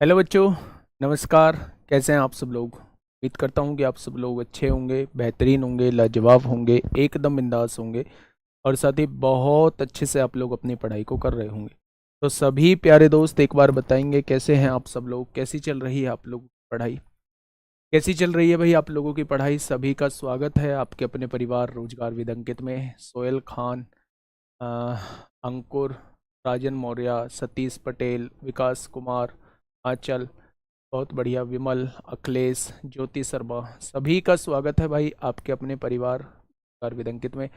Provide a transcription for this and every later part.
Hello बच्चों, नमस्कार। कैसे हैं आप सब लोग? उम्मीद करता हूं कि आप सब लोग अच्छे होंगे, बेहतरीन होंगे, लाजवाब होंगे, एकदम बिंदास होंगे और साथ ही बहुत अच्छे से आप लोग अपनी पढ़ाई को कर रहे होंगे। तो सभी प्यारे दोस्त एक बार बताएंगे कैसे हैं आप सब लोग, कैसी चल रही है आप लोगों की पढ़ाई? कैसी चल रही है भाई आप लोगों की पढ़ाई? सभी का स्वागत है आपके अपने परिवार रोजगार विद अंकित में। सोहेल खान, अ, अंकुर, राजन मौर्य, सतीश पटेल, विकास कुमार, आंचल, बहुत बढ़िया, विमल, अखिलेश, ज्योति शर्मा, सभी का स्वागत है भाई आपके अपने परिवार रोजगार विद अंकित में।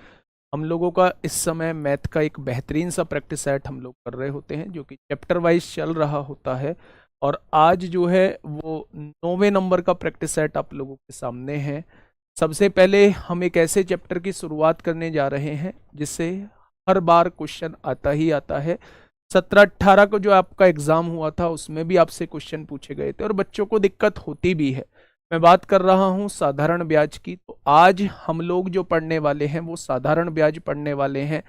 हम लोगों का इस समय मैथ का एक बेहतरीन सा प्रैक्टिस सेट हम लोग कर रहे होते हैं जो कि चैप्टर वाइज चल रहा होता है। और आज जो है वो 9वें नंबर का प्रैक्टिस सेट आप लोगों के सामने है। सबसे पहले हम एक ऐसे चैप्टर की शुरुआत करने जा रहे हैं जिससे हर बार क्वेश्चन आता ही आता है। 17-18 को जो आपका एग्जाम हुआ था उसमें भी आपसे क्वेश्चन पूछे गए थे और बच्चों को दिक्कत होती भी है। मैं बात कर रहा हूं साधारण ब्याज की। तो आज हम लोग जो पढ़ने वाले हैं वो साधारण ब्याज पढ़ने वाले हैं,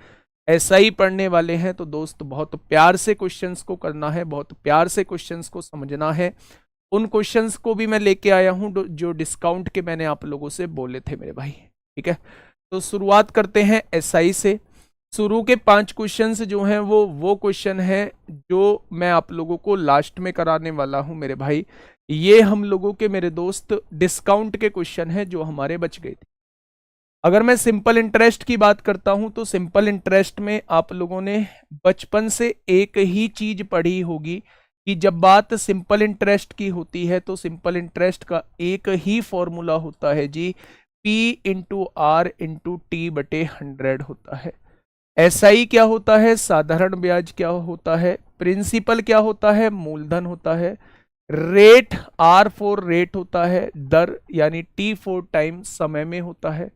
ऐसा ही पढ़ने वाले हैं। तो दोस्त बहुत प्यार से क्वेश्चंस को करना है, बहुत प्यार से क्वेश्चंस को समझना है। उन क्वेश्चंस को भी मैं लेके आया हूं जो डिस्काउंट के मैंने आप लोगों से बोले थे मेरे भाई। ठीक है, तो शुरुआत करते हैं एसआई से। शुरू के 5 क्वेश्चंस जो हैं वो क्वेश्चन है जो मैं आप लोगों को लास्ट में कराने वाला हूं मेरे भाई। ये हम लोगों के मेरे दोस्त डिस्काउंट के क्वेश्चन हैं जो हमारे बच गए थे। अगर मैं सिंपल इंटरेस्ट की बात करता हूं तो सिंपल इंटरेस्ट में आप लोगों ने बचपन से एक ही चीज पढ़ी होगी कि जब बात सिंपल इंटरेस्ट की होती है तो सिंपल इंटरेस्ट का एक ही फॉर्मूला होता है जी, P into R into T बटे 100 होता है। एसआई क्या होता है, साधारण ब्याज क्या होता है, प्रिंसिपल क्या होता है, मूलधन होता है, रेट आर फोर रेट होता है, दर यानी टी फोर टाइम समय में होता है,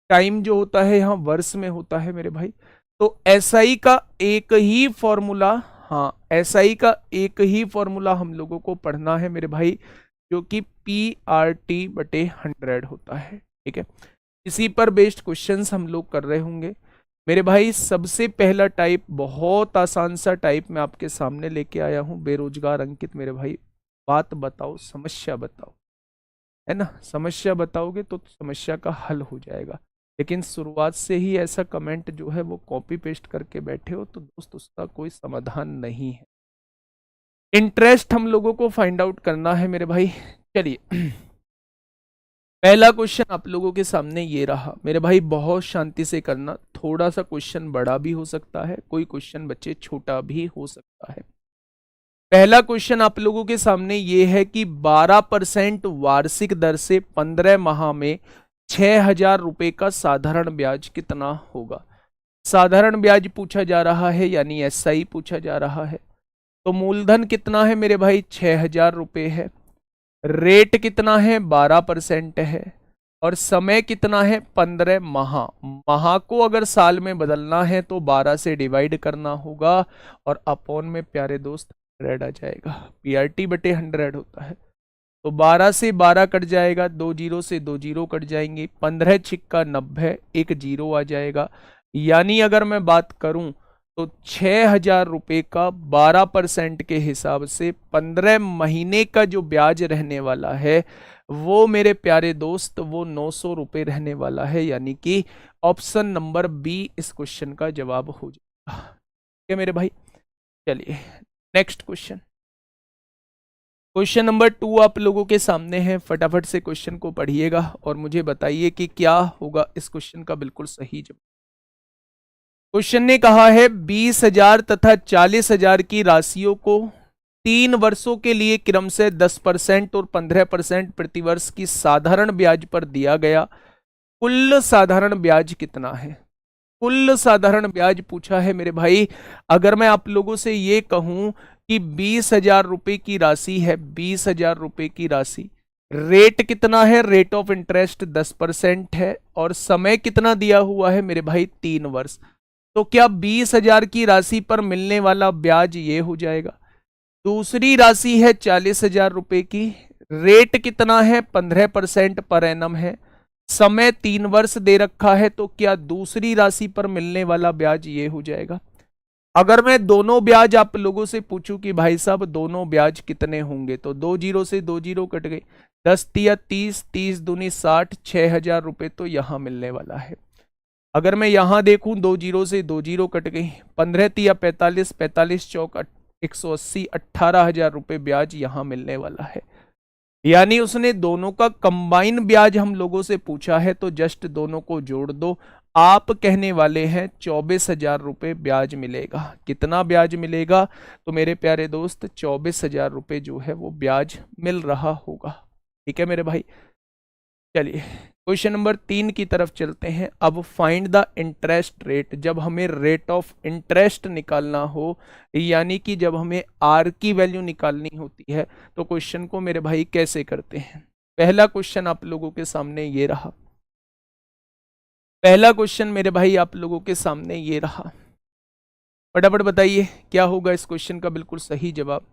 टाइम जो होता है यहाँ वर्ष में होता है मेरे भाई। तो एसआई का एक ही फॉर्मूला, हाँ एसआई का एक ही फॉर्मूला हम लोगों को पढ़ना है मेरे भाई, जो कि पी आर टी बटे 100 होता है। ठीक है, इसी पर बेस्ड क्वेश्चंस हम लोग कर रहे होंगे मेरे भाई। सबसे पहला टाइप, बहुत आसान सा टाइप मैं आपके सामने लेके आया हूं। बेरोजगार अंकित मेरे भाई, बात बताओ, समस्या बताओ, है ना? समस्या बताओगे तो समस्या का हल हो जाएगा। लेकिन शुरुआत से ही ऐसा कमेंट जो है वो कॉपी पेस्ट करके बैठे हो तो दोस्त उसका कोई समाधान नहीं है। इंटरेस्ट हम लोगों को फाइंड आउट करना है मेरे भाई। चलिए पहला क्वेश्चन आप लोगों के सामने ये रहा मेरे भाई, बहुत शांति से करना। थोड़ा सा क्वेश्चन बड़ा भी हो सकता है, कोई क्वेश्चन बच्चे छोटा भी हो सकता है। पहला क्वेश्चन आप लोगों के सामने ये है कि 12% वार्षिक दर से 15 माह में 6,000 रुपए का साधारण ब्याज कितना होगा? साधारण ब्याज पूछा जा रहा है यानी एसआई पूछा जा रहा है। तो मूलधन कितना है मेरे भाई? 6,000 रुपए है। रेट कितना है? 12% है। और समय कितना है? 15 माह। माह को अगर साल में बदलना है तो 12 से डिवाइड करना होगा और अपॉन में प्यारे दोस्त 100 आ जाएगा। पीआरटी बटे 100 होता है। तो 12 से 12 कट जाएगा, 2 जीरो से 2 जीरो कट जाएंगे, 15 छिक्का 90, एक जीरो आ जाएगा। यानी अगर मैं बात करूं तो 6,000 रुपए का 12% के हिसाब से 15 महीने का जो ब्याज रहने वाला है वो मेरे प्यारे दोस्त वो 900 रुपए रहने वाला है। यानी कि ऑप्शन नंबर बी इस क्वेश्चन का जवाब हो जाएगा। ठीक है मेरे भाई, चलिए नेक्स्ट क्वेश्चन। क्वेश्चन नंबर 2 आप लोगों के सामने है। फटाफट से क्वेश्चन को पढ़िएगा और मुझे बताइए कि क्या होगा इस क्वेश्चन का बिल्कुल सही जवाब। क्वेश्चन ने कहा है 20,000 तथा 40,000 की राशियों को 3 वर्षों के लिए क्रम से 10% और 15% प्रतिवर्ष की साधारण ब्याज पर दिया गया। कुल साधारण ब्याज कितना है? कुल साधारण ब्याज पूछा है मेरे भाई। अगर मैं आप लोगों से ये कहूं कि 20,000 रुपए की राशि है, 20,000 रुपए की राशि, रेट कितना है? रेट ऑफ इंटरेस्ट 10% है और समय कितना दिया हुआ है मेरे भाई? 3 वर्ष। तो क्या 20,000 की राशि पर मिलने वाला ब्याज ये हो जाएगा? दूसरी राशि है 40,000 रुपए की, रेट कितना है? 15% पर एनम है, समय 3 वर्ष दे रखा है। तो क्या दूसरी राशि पर मिलने वाला ब्याज ये हो जाएगा? अगर मैं दोनों ब्याज आप लोगों से पूछूं कि भाई साहब दोनों ब्याज कितने होंगे, तो 2 जीरो से 2 जीरो कट गए, 10 तिया 30, 30 दूनी 60, 6,000 रुपये तो यहाँ मिलने वाला है। अगर मैं यहाँ देखूं 2 जीरो से 2 जीरो कट गई, 15 तिया 45, 45 चौक 180, 18,000 रुपये ब्याज यहाँ मिलने वाला है। यानी उसने दोनों का कंबाइन ब्याज हम लोगों से पूछा है, तो जस्ट दोनों को जोड़ दो। आप कहने वाले हैं 24,000 रुपये ब्याज मिलेगा। कितना ब्याज मिलेगा? तो मेरे प्यारे दोस्त 24,000 रुपये जो है वो ब्याज मिल रहा होगा। ठीक है मेरे भाई, चलिए क्वेश्चन नंबर 3 की तरफ चलते हैं। अब फाइंड द इंटरेस्ट रेट। जब हमें रेट ऑफ इंटरेस्ट निकालना हो, यानी कि जब हमें आर की वैल्यू निकालनी होती है, तो क्वेश्चन को मेरे भाई कैसे करते हैं? पहला क्वेश्चन आप लोगों के सामने ये रहा। पहला क्वेश्चन मेरे भाई आप लोगों के सामने ये रहा। फटाफट बताइए क्या होगा इस क्वेश्चन का बिल्कुल सही जवाब।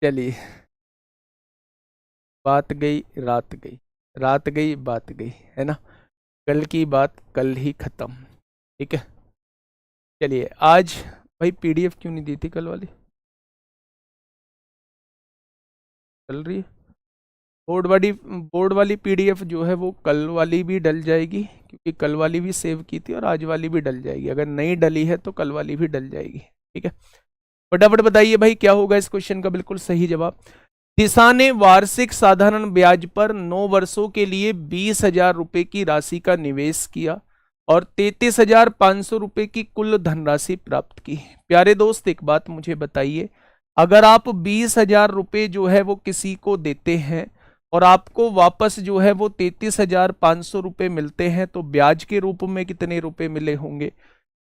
चलिए, बात गई रात गई, रात गई बात गई, है ना। कल की बात कल ही खत्म। ठीक है, चलिए आज भाई पीडीएफ क्यों नहीं दी थी कल वाली? चल रही है बोर्ड वाली पीडीएफ जो है वो कल वाली भी डल जाएगी, क्योंकि कल वाली भी सेव की थी, और आज वाली भी डल जाएगी। अगर नहीं डली है तो कल वाली भी डल जाएगी। ठीक है, फटाफट बताइए भाई क्या होगा इस क्वेश्चन का बिल्कुल सही जवाब। दिशा ने वार्षिक साधारण ब्याज पर 9 वर्षों के लिए 20,000 रुपए की राशि का निवेश किया और 33,500 रुपए की कुल धनराशि प्राप्त की। प्यारे दोस्त एक बात मुझे बताइए, अगर आप 20,000 रुपए जो है वो किसी को देते हैं और आपको वापस जो है वो 33,500 रुपए मिलते हैं, तो ब्याज के रूप में कितने रुपए मिले होंगे?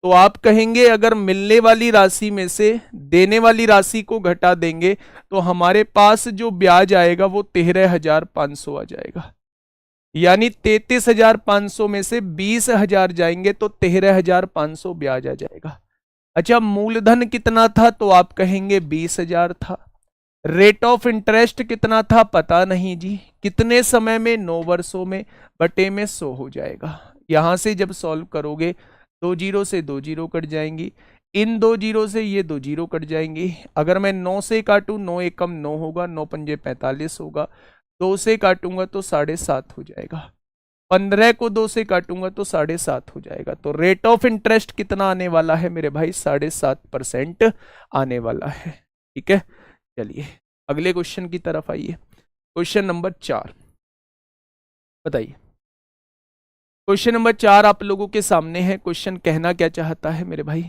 तो आप कहेंगे अगर मिलने वाली राशि में से देने वाली राशि को घटा देंगे तो हमारे पास जो ब्याज आएगा वो 13,500 आ जाएगा। यानी 33,500 में से 20,000 जाएंगे तो 13,500 ब्याज आ जाएगा। अच्छा, मूलधन कितना था? तो आप कहेंगे 20,000 था। रेट ऑफ इंटरेस्ट कितना था? पता नहीं जी। कितने समय में? 9 वर्षों में, बटे में 100 हो जाएगा। यहां से जब सॉल्व करोगे 2 जीरो से 2 जीरो कट जाएंगी, इन 2 जीरो से ये 2 जीरो कट जाएंगी। अगर मैं 9 से काटूं, 9 एकम 9 होगा, 9 पंजे 45 होगा, 2 से काटूंगा तो 7.5 हो जाएगा, 15 को 2 से काटूंगा तो 7.5 हो जाएगा। तो रेट ऑफ इंटरेस्ट कितना आने वाला है मेरे भाई? 7.5% आने वाला है। ठीक है, चलिए अगले क्वेश्चन की तरफ आइए। क्वेश्चन नंबर 4 बताइए। क्वेश्चन नंबर 4 आप लोगों के सामने है। क्वेश्चन कहना क्या चाहता है मेरे भाई?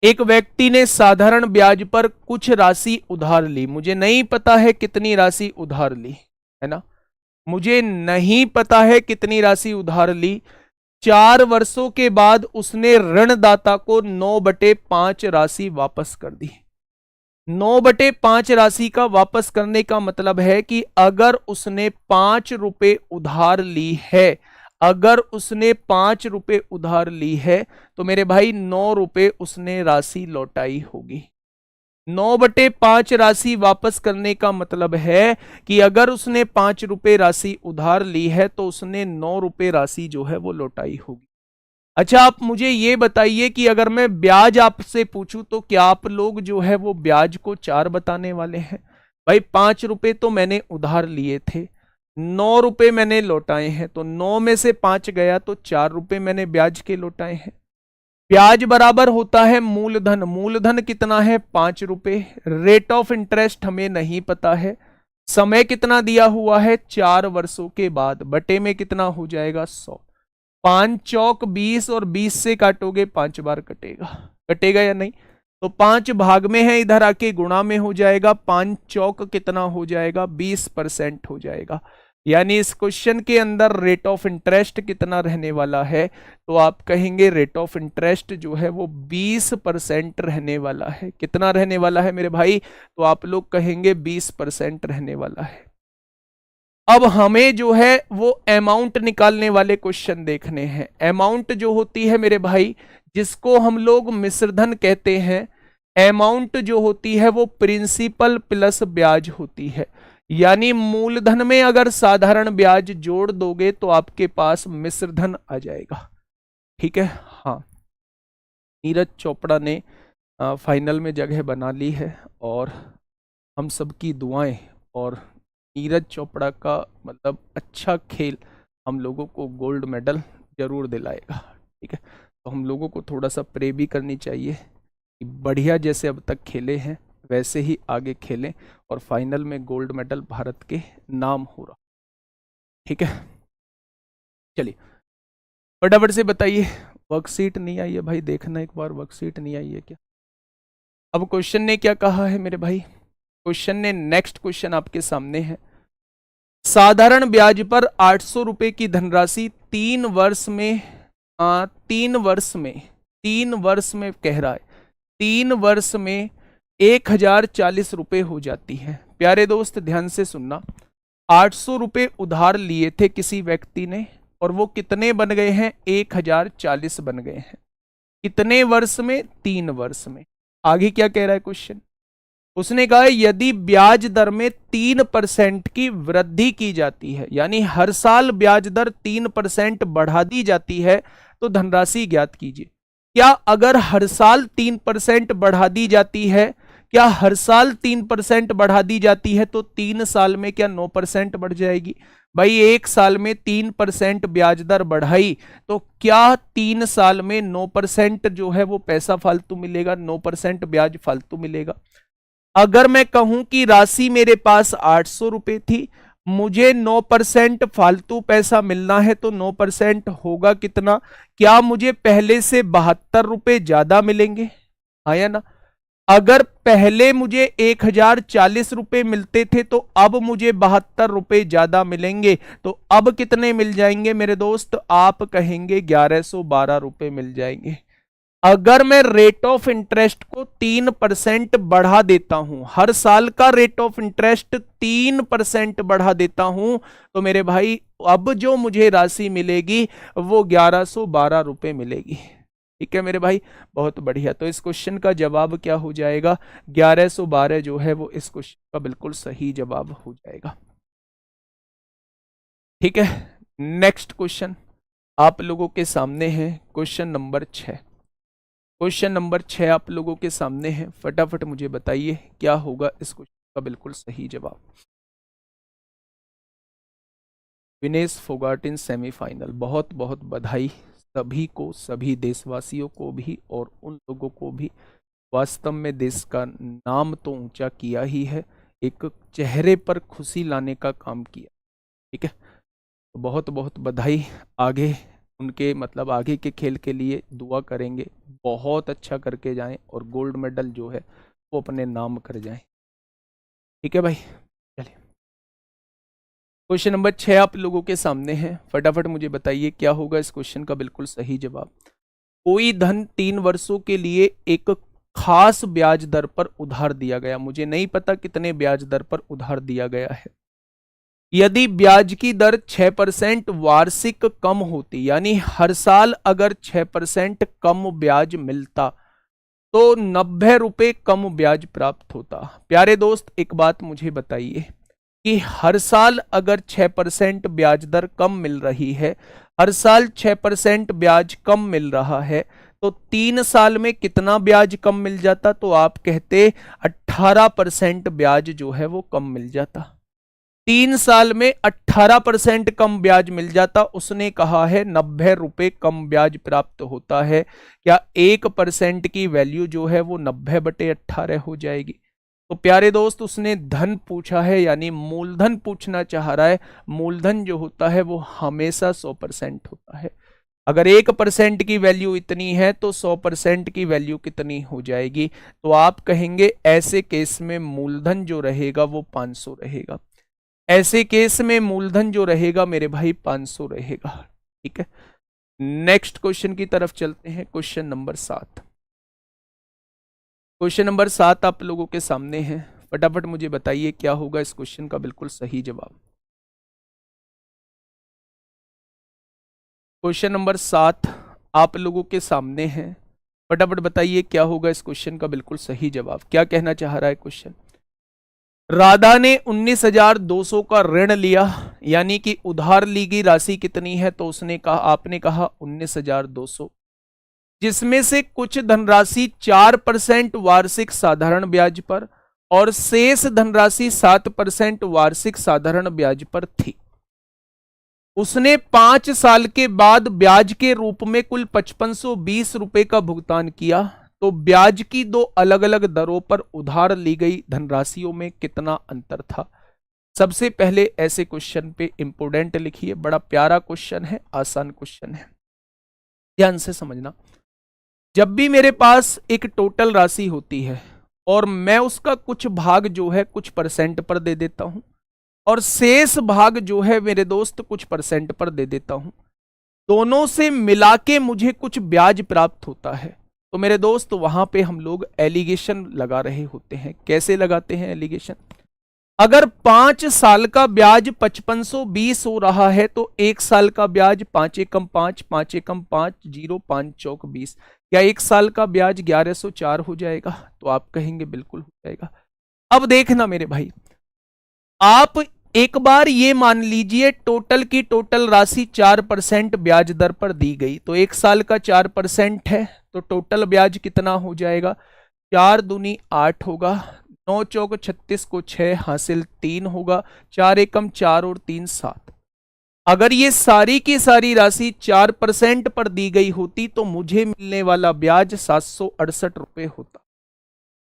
एक व्यक्ति ने साधारण ब्याज पर कुछ राशि उधार ली। मुझे नहीं पता है कितनी राशि उधार ली, है ना, मुझे नहीं पता है कितनी राशि उधार ली। 4 वर्षों के बाद उसने ऋणदाता को 9/5 राशि वापस कर दी। 9/5 राशि का वापस करने का मतलब है कि अगर उसने 5 रुपए उधार ली है, अगर उसने 5 रुपए उधार ली है, तो मेरे भाई 9 रुपए उसने राशि लौटाई होगी। 9/5 राशि वापस करने का मतलब है कि अगर उसने 5 रुपए राशि उधार ली है तो उसने 9 रुपए राशि जो है वो लौटाई होगी। अच्छा, आप मुझे ये बताइए कि अगर मैं ब्याज आपसे पूछूं तो क्या आप लोग जो है वो ब्याज को 4 बताने वाले हैं? भाई 5 रुपए तो मैंने उधार लिए थे, 9 रुपए मैंने लौटाए हैं, तो 9 में से 5 गया तो 4 रुपए मैंने ब्याज के लौटाए हैं। ब्याज बराबर होता है मूलधन। मूलधन कितना है? 5 रुपए। रेट ऑफ इंटरेस्ट हमें नहीं पता है। समय कितना दिया हुआ है? 4 वर्षों के बाद, बटे में कितना हो जाएगा? 100। 5 चौक 20 और 20 से काटोगे 5 बार कटेगा, कटेगा या नहीं? तो 5 भाग में है, इधर आके गुणा में हो जाएगा। 5 चौक कितना हो जाएगा? 20% हो जाएगा। यानी इस क्वेश्चन के अंदर रेट ऑफ इंटरेस्ट कितना रहने वाला है? तो आप कहेंगे रेट ऑफ इंटरेस्ट जो है वो 20% रहने वाला है। कितना रहने वाला है मेरे भाई? तो आप लोग कहेंगे 20% रहने वाला है। अब हमें जो है वो अमाउंट निकालने वाले क्वेश्चन देखने हैं। अमाउंट जो होती है मेरे भाई, जिसको हम लोग मिश्रधन कहते हैं, अमाउंट जो होती है वो प्रिंसिपल प्लस ब्याज होती है। यानी मूलधन में अगर साधारण ब्याज जोड़ दोगे तो आपके पास मिश्रधन आ जाएगा। ठीक है। हाँ, नीरज चोपड़ा ने फाइनल में जगह बना ली है और हम सबकी दुआएं और नीरज चोपड़ा का मतलब अच्छा खेल हम लोगों को गोल्ड मेडल जरूर दिलाएगा। ठीक है, तो हम लोगों को थोड़ा सा प्रे भी करनी चाहिए कि बढ़िया जैसे अब तक खेले हैं वैसे ही आगे खेलें और फाइनल में गोल्ड मेडल भारत के नाम हो रहा। ठीक है, चलिए फटाफट से बताइए। वर्कशीट नहीं आई है भाई, देखना एक बार वर्कशीट नहीं आई है क्या। अब क्वेश्चन ने क्या कहा है मेरे भाई, क्वेश्चन ने नेक्स्ट क्वेश्चन आपके सामने है। साधारण ब्याज पर 800 रुपए की धनराशि 3 वर्ष में 3 वर्ष में कह रहा है 3 वर्ष में 1040 रुपए हो जाती है। प्यारे दोस्त ध्यान से सुनना, 800 रुपए उधार लिए थे किसी व्यक्ति ने और वो कितने बन गए हैं, 1040 बन गए हैं। कितने वर्ष में, 3 वर्ष में। आगे क्या कह रहा है क्वेश्चन, उसने कहा यदि ब्याज दर में 3% की वृद्धि की जाती है, यानी हर साल ब्याज दर 3% बढ़ा दी जाती है, तो धनराशि ज्ञात कीजिए। क्या अगर हर साल 3% बढ़ा दी जाती है, क्या हर साल 3% बढ़ा दी जाती है तो 3 साल में क्या 9% बढ़ जाएगी। भाई 1 साल में 3% ब्याज दर बढ़ाई तो क्या 3 साल में 9% जो है वो पैसा फालतू मिलेगा, 9% ब्याज फालतू मिलेगा। अगर मैं कहूं कि राशि मेरे पास 800 रुपए थी, मुझे 9% फालतू पैसा मिलना है तो 9% होगा कितना, क्या मुझे पहले से 72 रुपए ज्यादा मिलेंगे, हाँ या ना। अगर पहले मुझे 1040 रुपए मिलते थे तो अब मुझे 72 रुपए ज्यादा मिलेंगे, तो अब कितने मिल जाएंगे मेरे दोस्त, आप कहेंगे 1112 रुपए मिल जाएंगे। अगर मैं रेट ऑफ इंटरेस्ट को 3% बढ़ा देता हूं, हर साल का रेट ऑफ इंटरेस्ट 3% बढ़ा देता हूं, तो मेरे भाई अब जो मुझे राशि मिलेगी वो 1112 रुपए मिलेगी। ठीक है मेरे भाई, बहुत बढ़िया। तो इस क्वेश्चन का जवाब क्या हो जाएगा, 1112 जो है वो इस क्वेश्चन का बिल्कुल सही जवाब हो जाएगा। ठीक है, नेक्स्ट क्वेश्चन आप लोगों के सामने है, क्वेश्चन नंबर 6। क्वेश्चन नंबर 6 आप लोगों के सामने है, फटाफट मुझे बताइए क्या होगा इस क्वेश्चन का बिल्कुल सही जवाब। विनेश फोगाट इन सेमीफाइनल, बहुत बहुत बधाई सभी को, सभी देशवासियों को भी और उन लोगों को भी, वास्तव में देश का नाम तो ऊंचा किया ही है, एक चेहरे पर खुशी लाने का काम किया। ठीक है, तो बहुत बहुत बधाई। आगे उनके मतलब आगे के खेल के लिए दुआ करेंगे, बहुत अच्छा करके जाएं और गोल्ड मेडल जो है वो अपने नाम कर जाएं। ठीक है भाई, चलिए क्वेश्चन नंबर 6 आप लोगों के सामने है, फटाफट मुझे बताइए क्या होगा इस क्वेश्चन का बिल्कुल सही जवाब। कोई धन 3 वर्षों के लिए एक खास ब्याज दर पर उधार दिया गया, मुझे नहीं पता कितने ब्याज दर पर उधार दिया गया है। यदि ब्याज की दर 6% वार्षिक कम होती, यानी हर साल अगर 6% कम ब्याज मिलता तो 90 रुपए कम ब्याज प्राप्त होता। प्यारे दोस्त एक बात मुझे बताइए कि हर साल अगर 6% ब्याज दर कम मिल रही है, हर साल 6% ब्याज कम मिल रहा है, तो 3 साल में कितना ब्याज कम मिल जाता, तो आप कहते 18% ब्याज जो है वो कम मिल जाता। 3 साल में 18% कम ब्याज मिल जाता। उसने कहा है 90 रुपए कम ब्याज प्राप्त होता है। क्या 1% की वैल्यू जो है वो 90/18 हो जाएगी। तो प्यारे दोस्त उसने धन पूछा है, यानी मूलधन पूछना चाह रहा है। मूलधन जो होता है वो हमेशा 100% होता है। अगर 1% की वैल्यू इतनी है तो 100% की वैल्यू कितनी हो जाएगी, तो आप कहेंगे ऐसे केस में मूलधन जो रहेगा वो 500 रहेगा। ऐसे केस में मूलधन जो रहेगा मेरे भाई 500 रहेगा। ठीक है, नेक्स्ट क्वेश्चन की तरफ चलते हैं, क्वेश्चन नंबर 7। क्वेश्चन नंबर 7 आप लोगों के सामने है, फटाफट मुझे बताइए क्या होगा इस क्वेश्चन का बिल्कुल सही जवाब। क्वेश्चन नंबर 7 आप लोगों के सामने है, फटाफट बताइए क्या होगा इस क्वेश्चन का बिल्कुल सही जवाब। क्या कहना चाह रहा है क्वेश्चन, राधा ने 19,200 का ऋण लिया, यानी कि उधार ली गई राशि कितनी है, तो उसने कहा, आपने कहा 19,200, जिसमें से कुछ धनराशि 4% वार्षिक साधारण ब्याज पर और शेष धनराशि 7% वार्षिक साधारण ब्याज पर थी। उसने 5 साल के बाद ब्याज के रूप में कुल 5520 रुपए का भुगतान किया। तो ब्याज की दो अलग अलग दरों पर उधार ली गई धनराशियों में कितना अंतर था। सबसे पहले ऐसे क्वेश्चन पे इंपोर्टेंट लिखिए, बड़ा प्यारा क्वेश्चन है, आसान क्वेश्चन है, ध्यान से समझना। जब भी मेरे पास एक टोटल राशि होती है और मैं उसका कुछ भाग जो है कुछ परसेंट पर दे देता हूं और शेष भाग जो है मेरे दोस्त कुछ परसेंट पर दे देता हूं, दोनों से मिला के मुझे कुछ ब्याज प्राप्त होता है, तो मेरे दोस्त वहां पे हम लोग एलिगेशन लगा रहे होते हैं। कैसे लगाते हैं एलिगेशन? अगर 5 साल का ब्याज 5520 हो रहा है तो 1 साल का ब्याज 5 एकम 5, 5 एकम 5, 0, 5 चौक 20, क्या 1 साल का ब्याज 1104 हो जाएगा? तो आप कहेंगे बिल्कुल हो जाएगा। अब देखना मेरे भाई, आप एक बार ये मान लीजिए टोटल की टोटल राशि 4% ब्याज दर पर दी गई, तो 1 साल का 4% है, तो टोटल ब्याज कितना हो जाएगा? 4 दूनी 8 होगा, 9 चौक 36 को 6 हासिल 3 होगा, 4 एकम 4 और 3 7। अगर ये सारी की सारी राशि 4% पर दी गई होती तो मुझे मिलने वाला ब्याज 768 रुपए होता।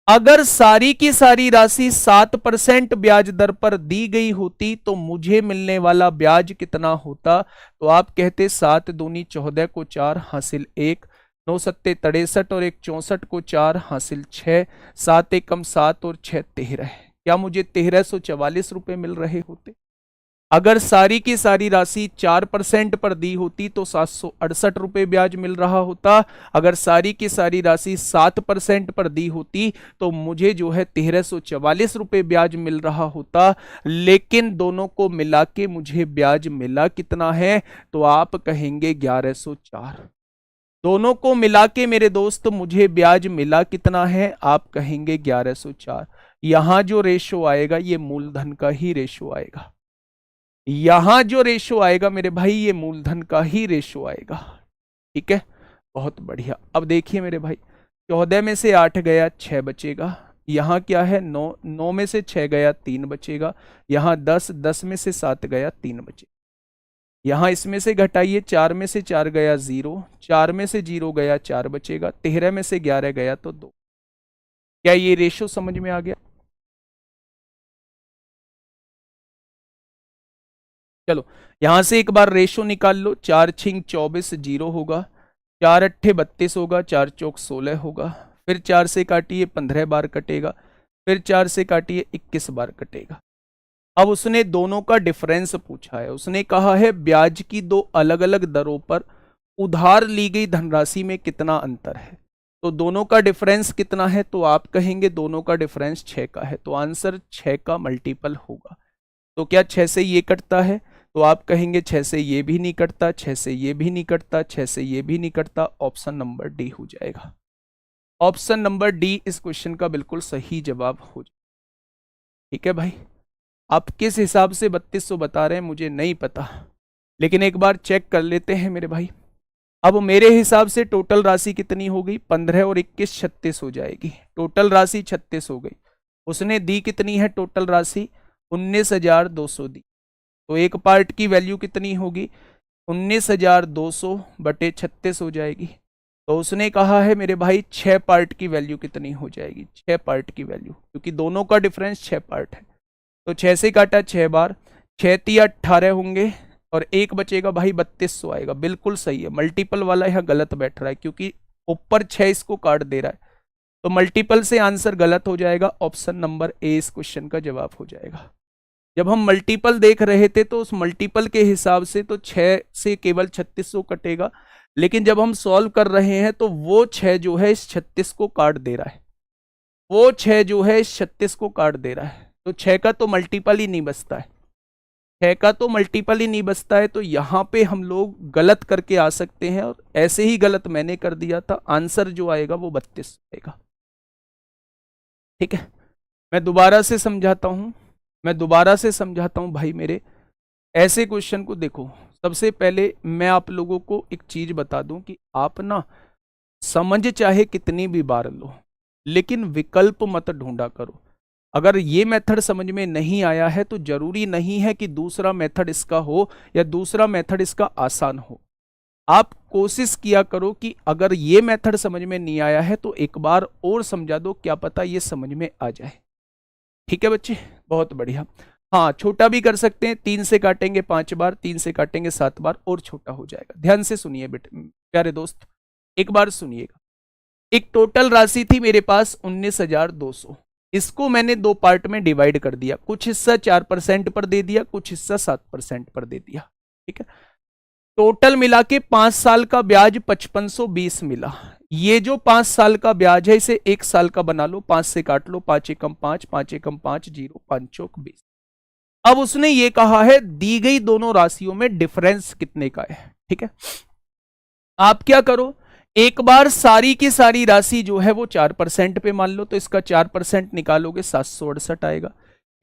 अगर सारी की सारी राशि 7% ब्याज दर पर दी गई होती तो मुझे मिलने वाला ब्याज कितना होता? तो आप कहते 7 दूनी 14 को 4 हासिल 1, 9 सत्ते 63 और 1 64 को 4 हासिल 6, 7 एकम 7 और 6 13। क्या मुझे 1344 रुपए मिल रहे होते? अगर सारी की सारी राशि 4% पर दी होती तो 768 रुपए ब्याज मिल रहा होता। अगर सारी की सारी राशि 7% पर दी होती तो मुझे जो है 1344 रुपए ब्याज मिल रहा होता। लेकिन दोनों को मिला के मुझे ब्याज मिला कितना है? तो आप कहेंगे 1104। दोनों को मिला के मेरे दोस्त मुझे ब्याज मिला कितना है? आप कहेंगे 1104। यहां जो रेशो आएगा ये मूलधन का ही रेशो आएगा। यहां जो रेशो आएगा मेरे भाई ये मूलधन का ही रेशो आएगा। ठीक है, बहुत बढ़िया। अब देखिए मेरे भाई, 14 में से 8 गया 6 बचेगा। यहां क्या है? 9, 9 में से 6 गया 3 बचेगा। यहां 10, 10 में से 7 गया 3 बचेगा। यहां इसमें से घटाइए, 4 में से 4 गया 0, 4 में से 0 गया 4 बचेगा, 13 में से 11 गया तो 2। क्या ये रेशो समझ में आ गया? चलो यहां से एक बार रेशो निकाल लो। 4 छिंग 24 0 होगा, 4 अट्ठे 32 होगा, 4 चौक 16 होगा, फिर 4 से काटिए 15 बार कटेगा, फिर 4 से काटिए 21 बार कटेगा। अब उसने दोनों का डिफरेंस पूछा है। उसने कहा है ब्याज की दो अलग अलग दरों पर उधार ली गई धनराशि में कितना अंतर है। तो दोनों का डिफरेंस कितना है? तो आप कहेंगे दोनों का डिफरेंस 6 का है, तो आंसर 6 का मल्टीपल होगा। तो क्या 6 से ये कटता है? तो आप कहेंगे 6 से ये भी नहीं कटता, 6 से ये भी नहीं कटता, 6 से ये भी नहीं कटता। ऑप्शन नंबर डी हो जाएगा। ऑप्शन नंबर डी इस क्वेश्चन का बिल्कुल सही जवाब हो जाएगा। ठीक है भाई, आप किस हिसाब से 3200 बता रहे हैं मुझे नहीं पता, लेकिन एक बार चेक कर लेते हैं मेरे भाई। अब मेरे हिसाब से टोटल राशि कितनी हो गई? 15 और 21 36 हो जाएगी। टोटल राशि 36 हो गई। उसने दी कितनी है टोटल राशि? 19,200 दी। तो एक पार्ट की वैल्यू कितनी होगी? 19,200 बटे 36 हो जाएगी। तो उसने कहा है मेरे भाई 6 पार्ट की वैल्यू कितनी हो जाएगी? 6 पार्ट की वैल्यू, क्योंकि दोनों का डिफरेंस 6 पार्ट है। तो 6 से काटा 6 बार, 6 तिया 18 होंगे और एक बचेगा भाई 3200 आएगा। बिल्कुल सही है। मल्टीपल वाला यहाँ गलत बैठ रहा है क्योंकि ऊपर 6 इसको काट दे रहा है, तो मल्टीपल से आंसर गलत हो जाएगा। ऑप्शन नंबर ए इस क्वेश्चन का जवाब हो जाएगा। जब हम मल्टीपल देख रहे थे तो उस मल्टीपल के हिसाब से तो 6 से केवल 3600 कटेगा, लेकिन जब हम सॉल्व कर रहे हैं तो वो 6 जो है इस 36 को काट दे रहा है, वो 6 जो है इस 36 को काट दे रहा है। तो 6 का तो मल्टीपल ही नहीं बचता है, 6 का तो मल्टीपल ही नहीं बचता है। तो यहां पे हम लोग गलत करके आ सकते हैं और ऐसे ही गलत मैंने कर दिया था। आंसर जो आएगा वो 32 आएगा। ठीक है, मैं दोबारा से समझाता हूं, भाई मेरे। ऐसे क्वेश्चन को देखो, सबसे पहले मैं आप लोगों को एक चीज बता दूं कि आप ना समझ चाहे कितनी भी बार लो, लेकिन विकल्प मत ढूंढा करो। अगर ये मेथड समझ में नहीं आया है तो जरूरी नहीं है कि दूसरा मेथड इसका हो या दूसरा मेथड इसका आसान हो। आप कोशिश किया करो कि अगर ये मेथड समझ में नहीं आया है तो एक बार और समझा दो, क्या पता ये समझ में आ जाए। ठीक है बच्चे, बहुत बढ़िया। हाँ, छोटा भी कर सकते हैं, 3 से काटेंगे 5 बार, 3 से काटेंगे 7 बार और छोटा हो जाएगा। ध्यान से सुनिए बेटे प्यारे दोस्त, एक बार सुनिएगा। एक टोटल राशि थी मेरे पास 19,200। इसको मैंने 2 पार्ट में डिवाइड कर दिया, कुछ हिस्सा 4% पर दे दिया, कुछ हिस्सा 7% पर दे दिया। ठीक है, टोटल मिला के 5 साल का ब्याज 5520 मिला। ये जो 5 साल का ब्याज है इसे 1 साल का बना लो, 5 से काट लो, 5 एकम 5, 5 एकम 5, 0, 5 चौक 20। अब उसने ये कहा है दी गई दोनों राशियों में डिफरेंस कितने का है। ठीक है, आप क्या करो, एक बार सारी की सारी राशि जो है वो 4% पे मान लो, तो इसका 4% निकालोगे 768 आएगा।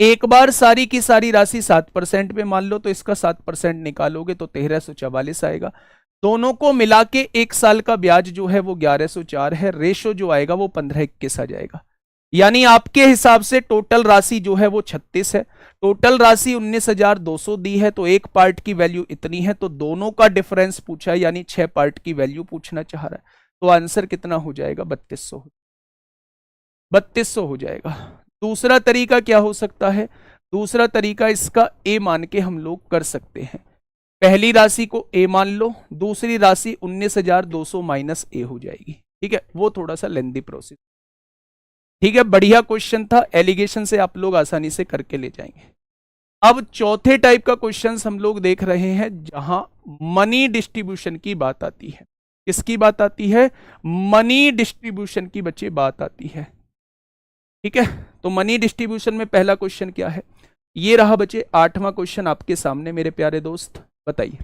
एक बार सारी की सारी राशि 7% पे मान लो, तो इसका 7% निकालोगे तो 1344 आएगा। दोनों को मिला के 1 साल का ब्याज जो है वो 1104 है। रेशो जो आएगा वो 15:21 आ जाएगा। यानी आपके हिसाब से टोटल राशि जो है वो 36 है। टोटल राशि 19,200 दी है, तो एक पार्ट की वैल्यू इतनी है, तो दोनों का डिफरेंस पूछा है, यानी 6 पार्ट की वैल्यू पूछना चाह रहा है। तो आंसर कितना हो जाएगा, 3200 हो जाएगा। दूसरा तरीका क्या हो सकता है, दूसरा तरीका इसका ए मान के हम लोग कर सकते हैं। पहली राशि को ए मान लो, दूसरी राशि 19,200 माइनस ए हो जाएगी। ठीक है, वो थोड़ा सा लेंदी प्रोसेस। ठीक है, बढ़िया क्वेश्चन था, एलिगेशन से आप लोग आसानी से करके ले जाएंगे। अब चौथे टाइप का क्वेश्चन हम लोग देख रहे हैं, जहां मनी डिस्ट्रीब्यूशन की बात आती है। किसकी बात आती है, मनी डिस्ट्रीब्यूशन की बच्चे बात आती है। ठीक है, तो मनी डिस्ट्रीब्यूशन में पहला क्वेश्चन क्या है, ये रहा बच्चे 8वां क्वेश्चन आपके सामने मेरे प्यारे दोस्त, बताइए।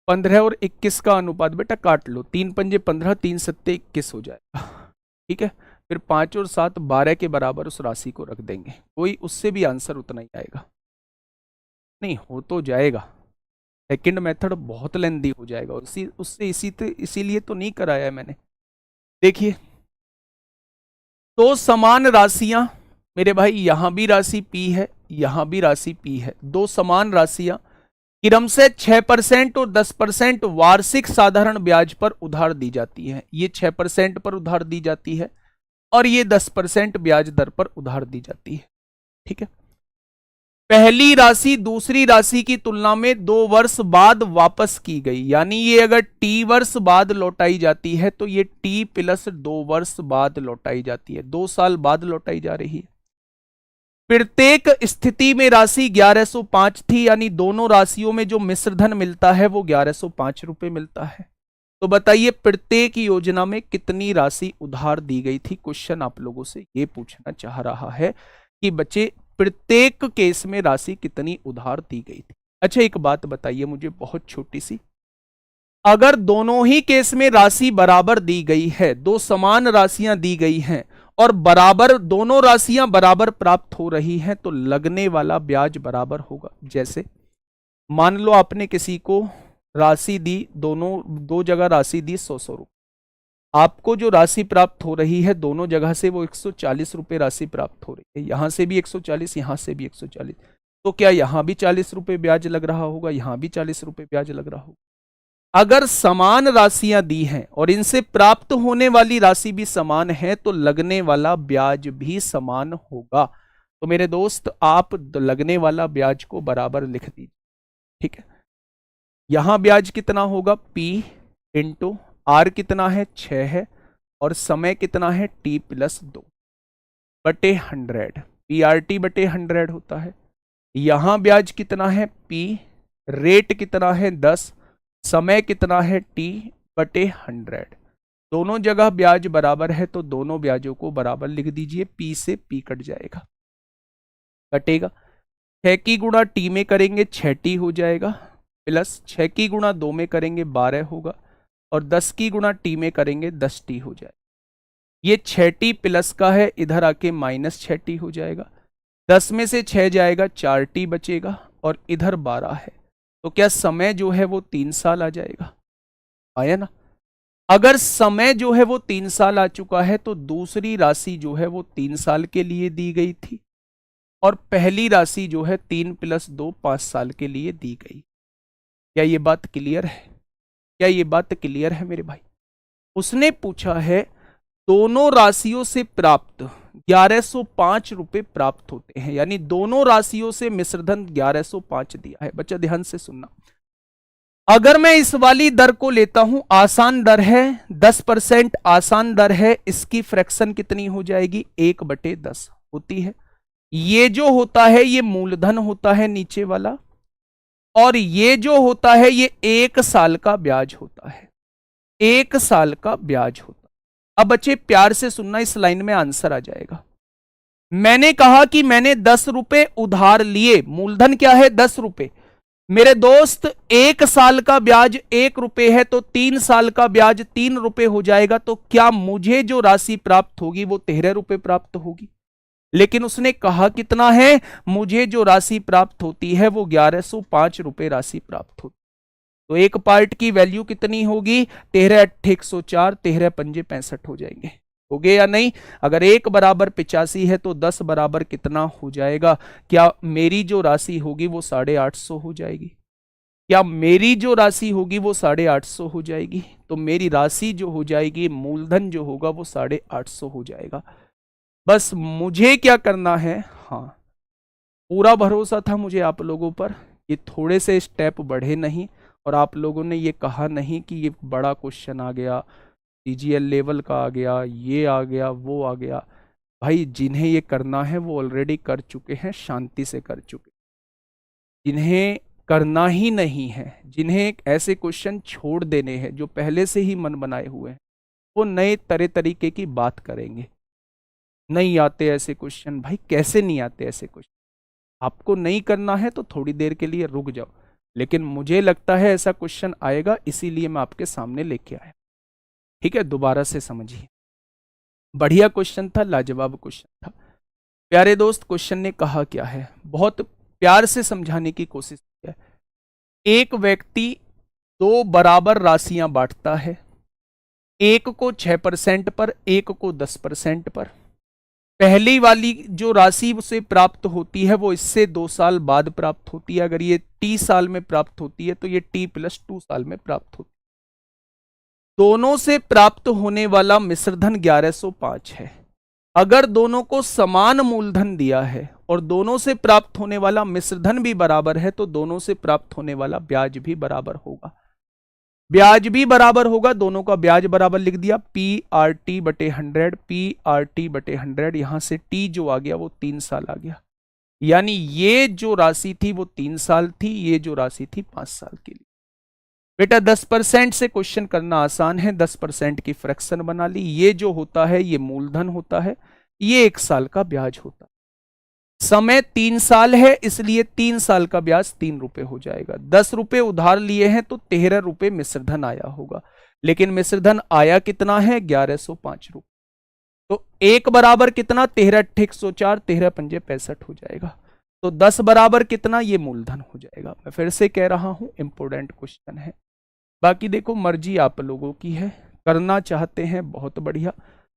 15 और 21 का अनुपात बेटा काट लो, 3 पंजे 15, 3 सत्ते 21 हो जाएगा। ठीक है, फिर 5 और 7 12 के बराबर उस राशि को रख देंगे, कोई उससे भी आंसर उतना ही आएगा। नहीं हो तो जाएगा, सेकंड मेथड बहुत लेंदी हो जाएगा, इसीलिए तो नहीं कराया है मैंने। देखिए, तो समान राशियां मेरे भाई, यहां भी राशि P है, यहां भी राशि P है। दो समान राशियां क्रम से 6% और 10% वार्षिक साधारण ब्याज पर उधार दी जाती है। ये 6% पर उधार दी जाती है और ये 10% ब्याज दर पर उधार दी जाती है। ठीक है, पहली राशि दूसरी राशि की तुलना में 2 वर्ष बाद वापस की गई, यानी ये अगर T वर्ष बाद लौटाई जाती है तो ये T प्लस 2 वर्ष बाद लौटाई जाती है, 2 साल बाद लौटाई जा रही है। प्रत्येक स्थिति में राशि 1105 थी, यानी दोनों राशियों में जो मिश्रधन मिलता है वो 1105 रुपए मिलता है। तो बताइए प्रत्येक योजना में कितनी राशि उधार दी गई थी। क्वेश्चन आप लोगों से ये पूछना चाह रहा है कि बच्चे प्रत्येक केस में राशि कितनी उधार दी गई थी। अच्छा एक बात बताइए मुझे बहुत छोटी सी, अगर दोनों ही केस में राशि बराबर दी गई है, दो समान राशियां दी गई हैं और बराबर दोनों राशियां बराबर प्राप्त हो रही हैं, तो लगने वाला ब्याज बराबर होगा। जैसे मान लो आपने किसी को राशि दी, दो जगह राशि दी 100 रुपए, आपको जो राशि प्राप्त हो रही है दोनों जगह से वो 140 रुपए राशि प्राप्त हो रही है। यहां से भी 140, यहां से भी 140, तो क्या यहां भी 40 रुपए ब्याज लग रहा होगा, यहां भी 40 रुपए ब्याज लग रहा होगा। अगर समान राशियां दी हैं और इनसे प्राप्त होने वाली राशि भी समान है तो लगने वाला ब्याज भी समान होगा। तो मेरे दोस्त आप लगने वाला ब्याज को बराबर लिख दीजिए। ठीक है, यहां ब्याज कितना होगा, P इंटू R कितना है 6 है, और समय कितना है T प्लस 2 बटे 100, PRT बटे 100 होता है। यहां ब्याज कितना है P, रेट कितना है 10, समय कितना है T बटे 100। दोनों जगह ब्याज बराबर है तो दोनों ब्याजों को बराबर लिख दीजिए, P से P कट जाएगा, कटेगा। 6 की गुणा T में करेंगे 6T हो जाएगा, प्लस 6 की गुणा 2 में करेंगे 12 होगा, और 10 की गुणा T में करेंगे 10T हो जाएगा। ये 6t प्लस का है, इधर आके -6t हो जाएगा। 10 में से 6 जाएगा, 4t बचेगा और इधर 12 है। तो क्या समय जो है वो 3 साल आ जाएगा? आया ना? अगर समय जो है वो 3 साल आ चुका है तो दूसरी राशि जो है वो 3 साल के लिए दी गई थी और पहली राशि जो है 3 + 2 5 साल के लिए दी गई। क्या ये बात क्लियर है? क्या ये बात क्लियर है मेरे भाई? उसने पूछा है दोनों राशियों से प्राप्त 1105 रुपए प्राप्त होते हैं, यानी दोनों राशियों से मिश्रधन 1105 दिया है। बच्चा ध्यान से सुनना, अगर मैं इस वाली दर को लेता हूं, आसान दर है 10%, आसान दर है, इसकी फ्रैक्शन कितनी हो जाएगी? 1/10 होती है। ये जो होता है ये मूलधन होता है नीचे वाला, और ये जो होता है ये 1 साल का ब्याज होता है, 1 साल का ब्याज होता है। अब बच्चे प्यार से सुनना, इस लाइन में आंसर आ जाएगा। मैंने कहा कि मैंने 10 रुपए उधार लिए, मूलधन क्या है? 10 रुपए। मेरे दोस्त 1 साल का ब्याज 1 रुपए है तो 3 साल का ब्याज 3 रुपए हो जाएगा। तो क्या मुझे जो राशि प्राप्त होगी वो 13 रुपए प्राप्त होगी? लेकिन उसने कहा कितना है? मुझे जो राशि प्राप्त होती है वो 1105 रुपए राशि प्राप्त होती। तो एक पार्ट की वैल्यू कितनी होगी? 13 × 8 104, 13 × 5 65 हो जाएंगे। हो गए या नहीं? अगर 1 = 85 है तो 10 बराबर कितना हो जाएगा? क्या मेरी जो राशि होगी वो 850 हो जाएगी? क्या मेरी जो राशि होगी वो 850 हो जाएगी? तो मेरी राशि जो हो जाएगी, मूलधन जो होगा वो 850 हो जाएगा। बस मुझे क्या करना है, हाँ पूरा भरोसा था मुझे आप लोगों पर, ये थोड़े से स्टेप बढ़े नहीं और आप लोगों ने ये कहा नहीं कि ये बड़ा क्वेश्चन आ गया, सीजीएल लेवल का आ गया, ये आ गया, वो आ गया। भाई जिन्हें ये करना है वो ऑलरेडी कर चुके हैं, शांति से कर चुके। जिन्हें करना ही नहीं है, जिन्हें ऐसे क्वेश्चन छोड़ देने हैं, जो पहले से ही मन बनाए हुए हैं, वो नए तरह तरीके की बात करेंगे। नहीं आते ऐसे क्वेश्चन, भाई कैसे नहीं आते ऐसे क्वेश्चन? आपको नहीं करना है तो थोड़ी देर के लिए रुक जाओ, लेकिन मुझे लगता है ऐसा क्वेश्चन आएगा, इसीलिए मैं आपके सामने लेके आया। ठीक है, दोबारा से समझिए। बढ़िया क्वेश्चन था, लाजवाब क्वेश्चन था। प्यारे दोस्त, क्वेश्चन ने कहा क्या है, बहुत प्यार से समझाने की कोशिश की है। एक व्यक्ति 2 बराबर राशियां बांटता है, एक को 6% पर, एक को 10% पर। पहली वाली जो राशि उसे प्राप्त होती है वो इससे 2 साल बाद प्राप्त होती है। अगर ये t साल में प्राप्त होती है तो ये t + 2 साल में प्राप्त होती है। दोनों से प्राप्त होने वाला मिश्रधन 1105 है। अगर दोनों को समान मूलधन दिया है और दोनों से प्राप्त होने वाला मिश्रधन भी बराबर है तो दोनों से प्राप्त होने वाला ब्याज भी बराबर होगा। ब्याज भी बराबर होगा, दोनों का ब्याज बराबर लिख दिया, PRT/100, PRT/100। यहां से t जो आ गया वो 3 साल आ गया, यानी ये जो राशि थी वो 3 साल थी, ये जो राशि थी 5 साल के लिए। बेटा 10% से क्वेश्चन करना आसान है, 10% की फ्रैक्शन बना ली। ये जो होता है ये मूलधन होता है, ये 1 साल का ब्याज होता है। समय 3 साल है, इसलिए 3 साल का ब्याज 3 रुपए हो जाएगा। 10 रुपए उधार लिए हैं तो 13 रुपए मिश्रधन आया होगा, लेकिन मिश्रधन आया कितना है? 1105 रुपए। तो 1 बराबर कितना? 13 × 8 104, 13 × 5 65 हो जाएगा। तो 10 बराबर कितना? ये मूलधन हो जाएगा। मैं फिर से कह रहा हूं, इंपॉर्टेंट क्वेश्चन है। बाकी देखो मर्जी आप लोगों की है, करना चाहते हैं बहुत बढ़िया,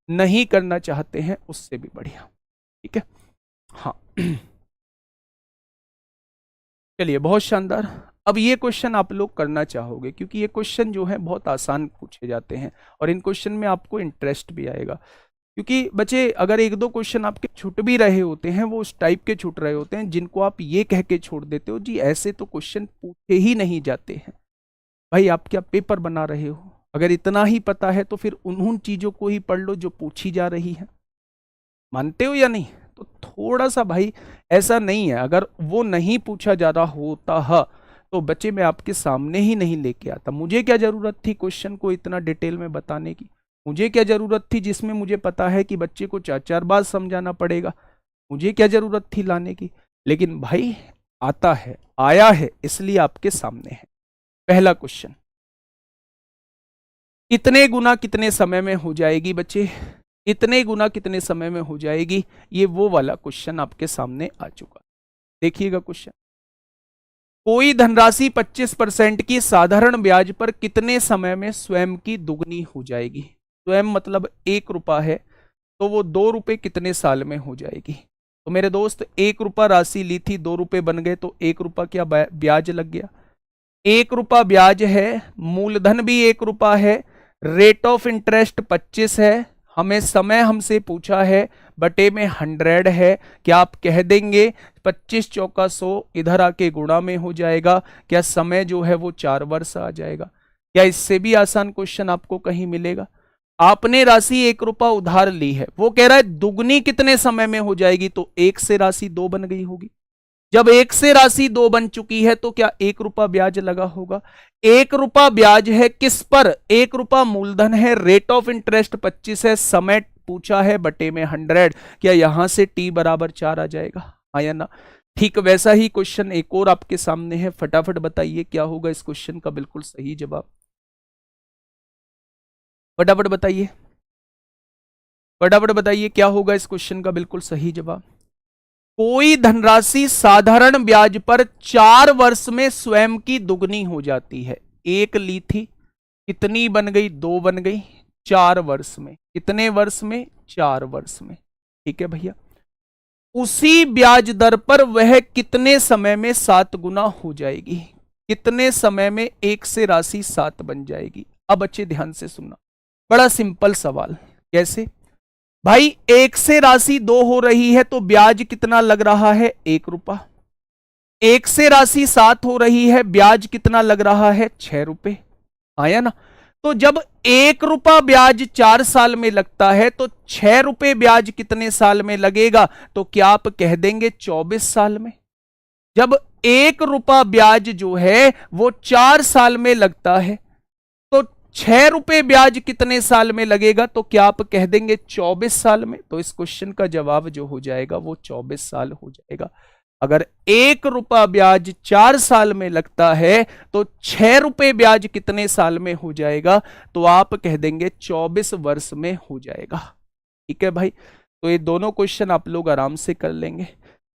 नहीं करना चाहते हैं उससे भी बढ़िया। ठीक है, हाँ चलिए बहुत शानदार। अब ये क्वेश्चन आप लोग करना चाहोगे क्योंकि ये क्वेश्चन जो है बहुत आसान पूछे जाते हैं और इन क्वेश्चन में आपको इंटरेस्ट भी आएगा। क्योंकि बच्चे अगर 1-2 क्वेश्चन आपके छूट भी रहे होते हैं, वो उस टाइप के छूट रहे होते हैं जिनको आप ये कह के छोड़ देते हो जी ऐसे तो क्वेश्चन पूछे ही नहीं जाते हैं। भाई आप क्या पेपर बना रहे हो? अगर इतना ही पता है तो फिर उन चीजों को ही पढ़ लो जो पूछी जा रही है। मानते हो या नहीं? तो थोड़ा सा भाई ऐसा नहीं है, अगर वो नहीं पूछा जा रहा होता है तो बच्चे मैं आपके सामने ही नहीं लेके आता। मुझे क्या जरूरत थी क्वेश्चन को इतना डिटेल में बताने की? मुझे क्या जरूरत थी जिसमें मुझे पता है कि बच्चे को 4-4 बार समझाना पड़ेगा? मुझे क्या जरूरत थी लाने की? लेकिन भाई आता है, आया है, इसलिए आपके सामने है। पहला क्वेश्चन, कितने गुना कितने समय में हो जाएगी बच्चे? इतने गुना कितने समय में हो जाएगी, ये वो वाला क्वेश्चन आपके सामने आ चुका। देखिएगा क्वेश्चन, कोई धनराशि 25% की साधारण ब्याज पर कितने समय में स्वयं की दुगनी हो जाएगी। स्वयं मतलब 1 रुपया है, तो वो 2 रुपये कितने साल में हो जाएगी। तो मेरे दोस्त 1 रुपया राशि ली थी, 2 रुपये बन गए, तो 1 रुपया क्या ब्याज लग गया। 1 रुपया ब्याज है, मूलधन भी 1 रुपया है, रेट ऑफ इंटरेस्ट 25 है, हमें समय हमसे पूछा है, बटे में 100 है। क्या आप कह देंगे 25 चौका 100 इधर आके गुणा में हो जाएगा, क्या समय जो है वो 4 वर्ष आ जाएगा। क्या इससे भी आसान क्वेश्चन आपको कहीं मिलेगा। आपने राशि 1 रुपया उधार ली है, वो कह रहा है दुगनी कितने समय में हो जाएगी, तो 1 से राशि 2 बन गई होगी। जब 1 से राशि 2 बन चुकी है तो क्या 1 रुपया ब्याज लगा होगा। 1 रुपया ब्याज है किस पर, 1 रुपया मूलधन है, रेट ऑफ इंटरेस्ट 25 है, समय पूछा है, बटे में 100। क्या यहां से t बराबर 4 आ जाएगा, आया ना। ठीक वैसा ही क्वेश्चन एक और आपके सामने है, फटाफट बताइए क्या होगा इस क्वेश्चन का बिल्कुल सही जवाब। फटाफट बताइए, फटाफट बताइए क्या होगा इस क्वेश्चन का बिल्कुल सही जवाब। कोई धनराशि साधारण ब्याज पर 4 वर्ष में स्वयं की दुगनी हो जाती है। 1 ली थी, कितनी बन गई, 2 बन गई, 4 वर्ष में। कितने वर्ष में, 4 वर्ष में। ठीक है भैया, उसी ब्याज दर पर वह कितने समय में 7 गुना हो जाएगी। कितने समय में 1 से राशि 7 बन जाएगी। अब अच्छे ध्यान से सुनना, बड़ा सिंपल सवाल। कैसे भाई, 1 से राशि 2 हो रही है तो ब्याज कितना लग रहा है, 1 रुपया। 1 से राशि 7 हो रही है, ब्याज कितना लग रहा है, 6 रुपए। आया ना। तो जब 1 रुपया ब्याज 4 साल में लगता है तो 6 रुपए ब्याज कितने साल में लगेगा, तो क्या आप कह देंगे 24 साल में। जब 1 रुपया ब्याज जो है वो 4 साल में लगता है तो 6 रुपए ब्याज कितने साल में लगेगा, तो क्या आप कह देंगे 24 साल में। तो इस क्वेश्चन का जवाब जो हो जाएगा वो 24 साल हो जाएगा। अगर 1 रुपया ब्याज 4 साल में लगता है तो 6 रुपए ब्याज कितने साल में हो जाएगा, तो आप कह देंगे 24 वर्ष में हो जाएगा। ठीक है भाई, तो ये दोनों क्वेश्चन आप लोग आराम से कर लेंगे।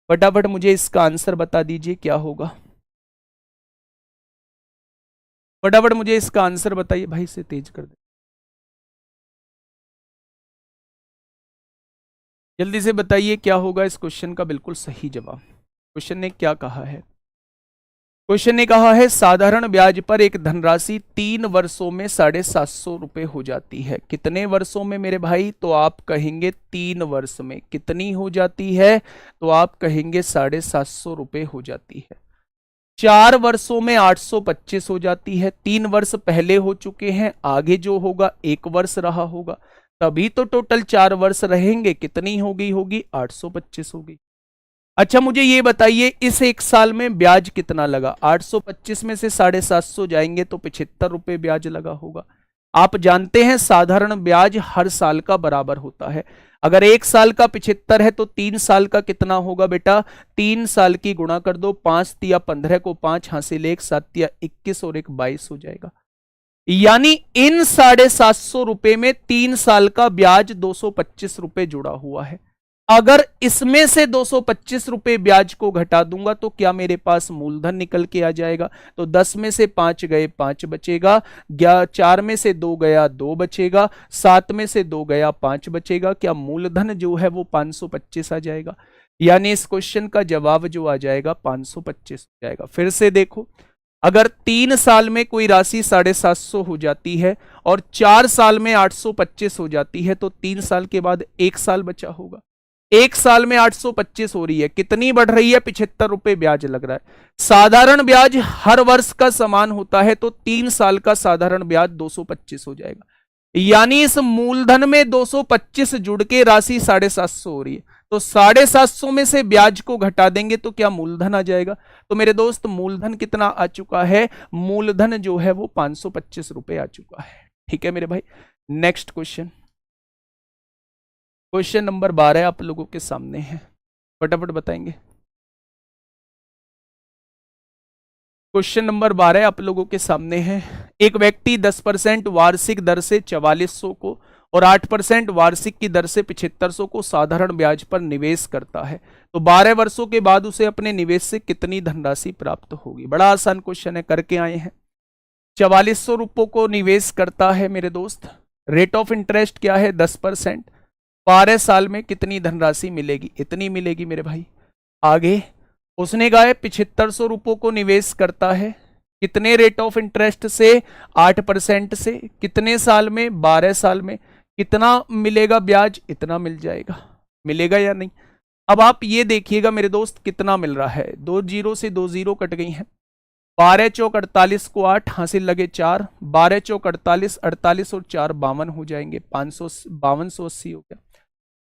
फटाफट मुझे इसका आंसर बता दीजिए क्या होगा। फटाफट मुझे इसका आंसर बताइए भाई, से तेज कर दे, जल्दी से बताइए क्या होगा इस क्वेश्चन का बिल्कुल सही जवाब। क्वेश्चन ने क्या कहा है, क्वेश्चन ने कहा है साधारण ब्याज पर एक धनराशि 3 वर्षों में 750 रुपए हो जाती है। कितने वर्षों में मेरे भाई, तो आप कहेंगे 3 वर्ष में। कितनी हो जाती है, तो आप कहेंगे 750 रुपए हो जाती है। 4 वर्षों में 825 हो जाती है। 3 वर्ष पहले हो चुके हैं, आगे जो होगा 1 वर्ष रहा होगा, तभी तो टोटल 4 वर्ष रहेंगे। कितनी होगी 825 होगी। अच्छा मुझे ये बताइए इस 1 साल में ब्याज कितना लगा। 825 में से 750 जाएंगे तो 75 रुपए ब्याज लगा होगा। आप जानते हैं साधारण ब्याज हर साल का बराबर होता है। अगर 1 साल का 75 है तो 3 साल का कितना होगा बेटा, 3 साल की गुणा कर दो, 5 तिया 15 को 5 हासिल 1, 7 तिया 21 और 1 22 हो जाएगा। यानी इन 750 रुपए में 3 साल का ब्याज 225 रुपए जुड़ा हुआ है। अगर इसमें से 225 रुपए ब्याज को घटा दूंगा तो क्या मेरे पास मूलधन निकल के आ जाएगा। तो 10 में से 5 गए 5 बचेगा, 4 में से 2 गया 2 बचेगा, 7 में से 2 गया 5 बचेगा। क्या मूलधन जो है वो 525 आ जाएगा। यानी इस क्वेश्चन का जवाब जो आ जाएगा 525 हो जाएगा। फिर से देखो, अगर 3 साल में कोई राशि 750 हो जाती है और 4 साल में 825 हो जाती है तो 3 साल के बाद 1 साल बचा होगा। 1 साल में 825 हो रही है, कितनी बढ़ रही है, 75 रुपए ब्याज लग रहा है। साधारण ब्याज हर वर्ष का समान होता है तो 3 साल का साधारण ब्याज 225 हो जाएगा। यानी इस मूलधन में 225 जुड़ के राशि 750 हो रही है, तो 750 में से ब्याज को घटा देंगे तो क्या मूलधन आ जाएगा। तो मेरे दोस्त मूलधन कितना आ चुका है, मूलधन जो है वो 525 रुपए आ चुका है। ठीक है मेरे भाई, नेक्स्ट क्वेश्चन, क्वेश्चन नंबर 12 आप लोगों के सामने है, फटाफट बताएंगे। क्वेश्चन नंबर 12 आप लोगों के सामने है। एक व्यक्ति 10% वार्षिक दर से 4400 को और 8% वार्षिक की दर से 7500 को साधारण ब्याज पर निवेश करता है तो 12 वर्षों के बाद उसे अपने निवेश से कितनी धनराशि प्राप्त होगी। बड़ा आसान क्वेश्चन है, करके आए हैं। 4400 रुपयों को निवेश करता है मेरे दोस्त, रेट ऑफ इंटरेस्ट क्या है 10%, 12 साल में कितनी धनराशि मिलेगी, इतनी मिलेगी मेरे भाई। आगे उसने कहा है 7500 रुपयों को निवेश करता है, कितने रेट ऑफ इंटरेस्ट से, 8% से, कितने साल में, 12 साल में, कितना मिलेगा ब्याज, इतना मिल जाएगा। मिलेगा या नहीं। अब आप ये देखिएगा मेरे दोस्त कितना मिल रहा है, 2 जीरो से 2 जीरो कट गई हैं, 12 चौक 48 को 8 हासिल लगे 4, 12 चौक 48, 48 और 4 52 हो जाएंगे, 5280 हो गया।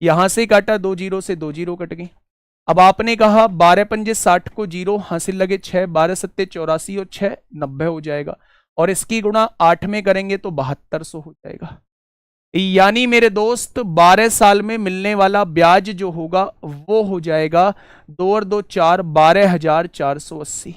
यहां से काटा 2 जीरो से 2 जीरो कट गई। अब आपने कहा 12 पंजे 60 को 0 हासिल लगे 6, 12 सत्ते 84 और 6 90 हो जाएगा, और इसकी गुणा 8 में करेंगे तो 7200 हो जाएगा। यानी मेरे दोस्त 12 साल में मिलने वाला ब्याज जो होगा वो हो जाएगा 2 और 2 4, 12,480।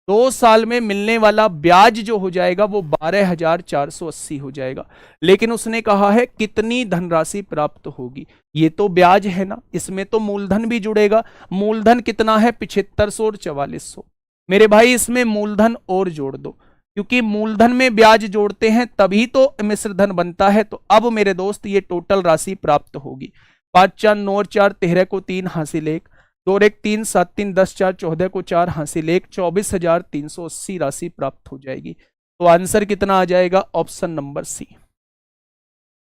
2 साल में मिलने वाला ब्याज जो हो जाएगा वो 12,480 हो जाएगा। लेकिन उसने कहा है कितनी धनराशि प्राप्त होगी। ये तो ब्याज है ना, इसमें तो मूलधन भी जुड़ेगा। मूलधन कितना है 7500 और 4400। मेरे भाई इसमें मूलधन और जोड़ दो, क्योंकि मूलधन में ब्याज जोड़ते हैं तभी तो मिश्र धन बनता है। तो अब मेरे दोस्त ये टोटल राशि प्राप्त होगी। 5 4 9 और 4 13 को 3 हासिल 1, 2 और 1 3 7 3 10 4 14 को 4 हासिल 1, 24,380 राशि प्राप्त हो जाएगी। तो आंसर कितना आ जाएगा, ऑप्शन नंबर सी।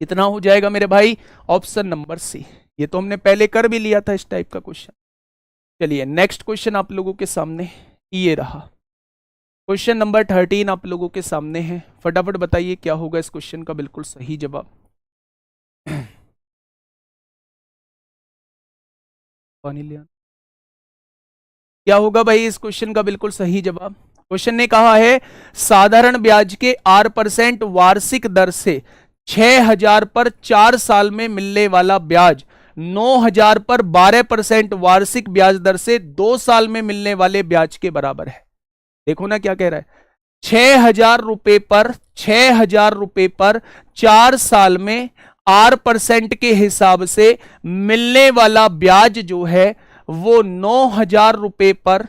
कितना हो जाएगा मेरे भाई, ऑप्शन नंबर सी। ये तो हमने पहले कर भी लिया था इस टाइप का क्वेश्चन। चलिए नेक्स्ट क्वेश्चन आप लोगों के सामने ये रहा, क्वेश्चन नंबर 13 आप लोगों के सामने है। फटाफट बताइए क्या होगा इस क्वेश्चन का बिल्कुल सही जवाब। पानी लिया, क्या होगा भाई इस क्वेश्चन का बिल्कुल सही जवाब। क्वेश्चन ने कहा है साधारण ब्याज के 8% वार्षिक दर से 6000 पर 4 साल में मिलने वाला ब्याज 9000 पर 12% वार्षिक ब्याज दर से 2 साल में मिलने वाले ब्याज के बराबर है। देखो ना क्या कह रहा है, 6000 रुपए पर 6000 रुपए पर 4 साल में 8% के हिसाब से मिलने वाला ब्याज जो है वो 9000 रुपए पर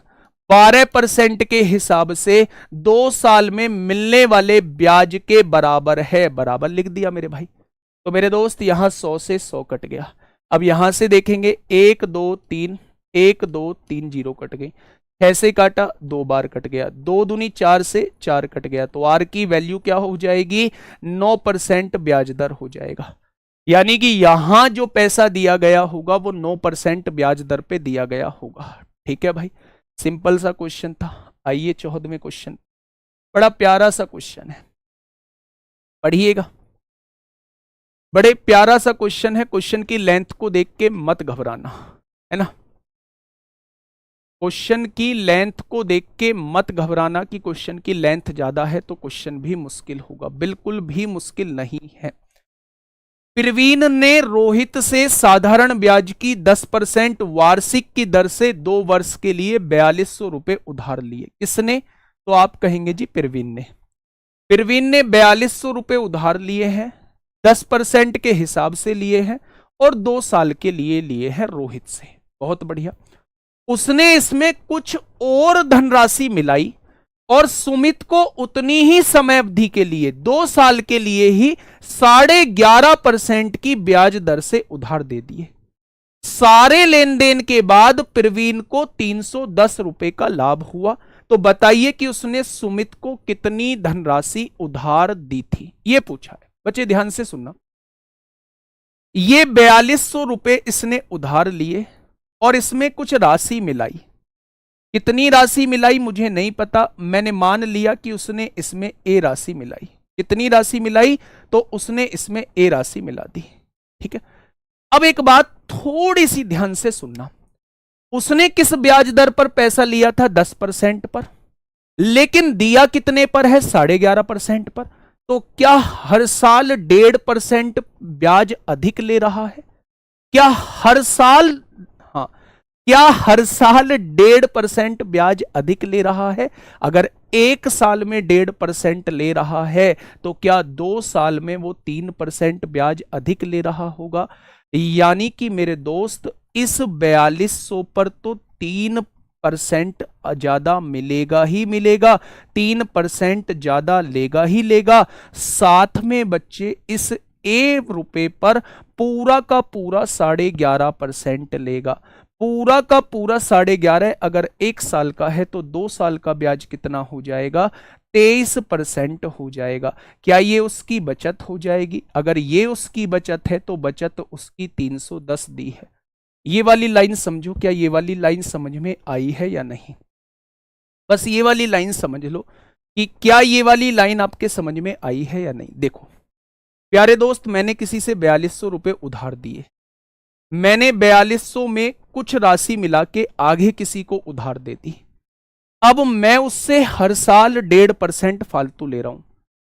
12% के हिसाब से 2 साल में मिलने वाले ब्याज के बराबर है। बराबर लिख दिया मेरे भाई। तो मेरे दोस्त यहां 100 से 100 कट गया। अब यहां से देखेंगे 1 2 3 1 2 3 जीरो कट गई, 6 से काटा 2 बार कट गया, 2 दूनी 4 से 4 कट गया। तो आर की वैल्यू क्या हो जाएगी, 9% ब्याज दर हो जाएगा। यानी कि यहां जो पैसा दिया गया होगा वो 9% ब्याज दर पे दिया गया होगा। ठीक है भाई, सिंपल सा क्वेश्चन था। आइए 14वें क्वेश्चन, बड़ा प्यारा सा क्वेश्चन है, पढ़िएगा। बड़े प्यारा सा क्वेश्चन है। क्वेश्चन की लेंथ को देख के मत घबराना, है ना। क्वेश्चन की लेंथ को देख के मत घबराना कि क्वेश्चन की लेंथ ज्यादा है तो क्वेश्चन भी मुश्किल होगा। बिल्कुल भी मुश्किल नहीं है। प्रवीण ने रोहित से साधारण ब्याज की 10% वार्षिक की दर से 2 वर्ष के लिए 4200 रुपए उधार लिए। किसने, तो आप कहेंगे जी प्रवीण ने। प्रवीण ने 4200 रुपए उधार लिए हैं, 10% के हिसाब से लिए हैं और 2 साल के लिए हैं रोहित से। बहुत बढ़िया। उसने इसमें कुछ और धनराशि मिलाई और सुमित को उतनी ही समय अवधि के लिए 2 साल के लिए ही 11.5% की ब्याज दर से उधार दे दिए। सारे लेन देन के बाद प्रवीण को 310 रुपए का लाभ हुआ। तो बताइए कि उसने सुमित को कितनी धनराशि उधार दी थी, यह पूछा है। बच्चे ध्यान से सुनना, ये 4200 रुपए इसने उधार लिए और इसमें कुछ राशि मिलाई। कितनी राशि मिलाई मुझे नहीं पता, मैंने मान लिया कि उसने इसमें ए राशि मिलाई। कितनी राशि मिलाई, तो उसने इसमें ए राशि मिला दी। ठीक है। अब एक बात थोड़ी सी ध्यान से सुनना, उसने किस ब्याज दर पर पैसा लिया था, 10% पर, लेकिन दिया कितने पर है, 11.5% पर। तो क्या हर साल 1.5% ब्याज अधिक ले रहा है? क्या हर साल, हाँ, क्या हर साल 1.5% ब्याज अधिक ले रहा है? अगर एक साल में 1.5% ले रहा है तो क्या 2 साल में वो 3% ब्याज अधिक ले रहा होगा? यानी कि मेरे दोस्त इस 4200 पर तो 3% ज्यादा मिलेगा ही मिलेगा, 3% ज्यादा लेगा ही लेगा। साथ में बच्चे इस ₹1 पर पूरा का पूरा 11.5% लेगा। पूरा का पूरा 11.5, अगर एक साल का है तो 2 साल का ब्याज कितना हो जाएगा? 23% हो जाएगा। क्या ये उसकी बचत हो जाएगी? अगर ये उसकी बचत है तो बचत उसकी 310 दी है। ये वाली लाइन समझो, क्या ये वाली लाइन समझ में आई है या नहीं? बस ये वाली लाइन समझ लो कि क्या ये वाली लाइन आपके समझ में आई है या नहीं। देखो प्यारे दोस्त, मैंने किसी से 4200 रुपए उधार दिए, मैंने 4200 में कुछ राशि मिला के आगे किसी को उधार दे दी। अब मैं उससे हर साल 1.5% फालतू ले रहा हूं।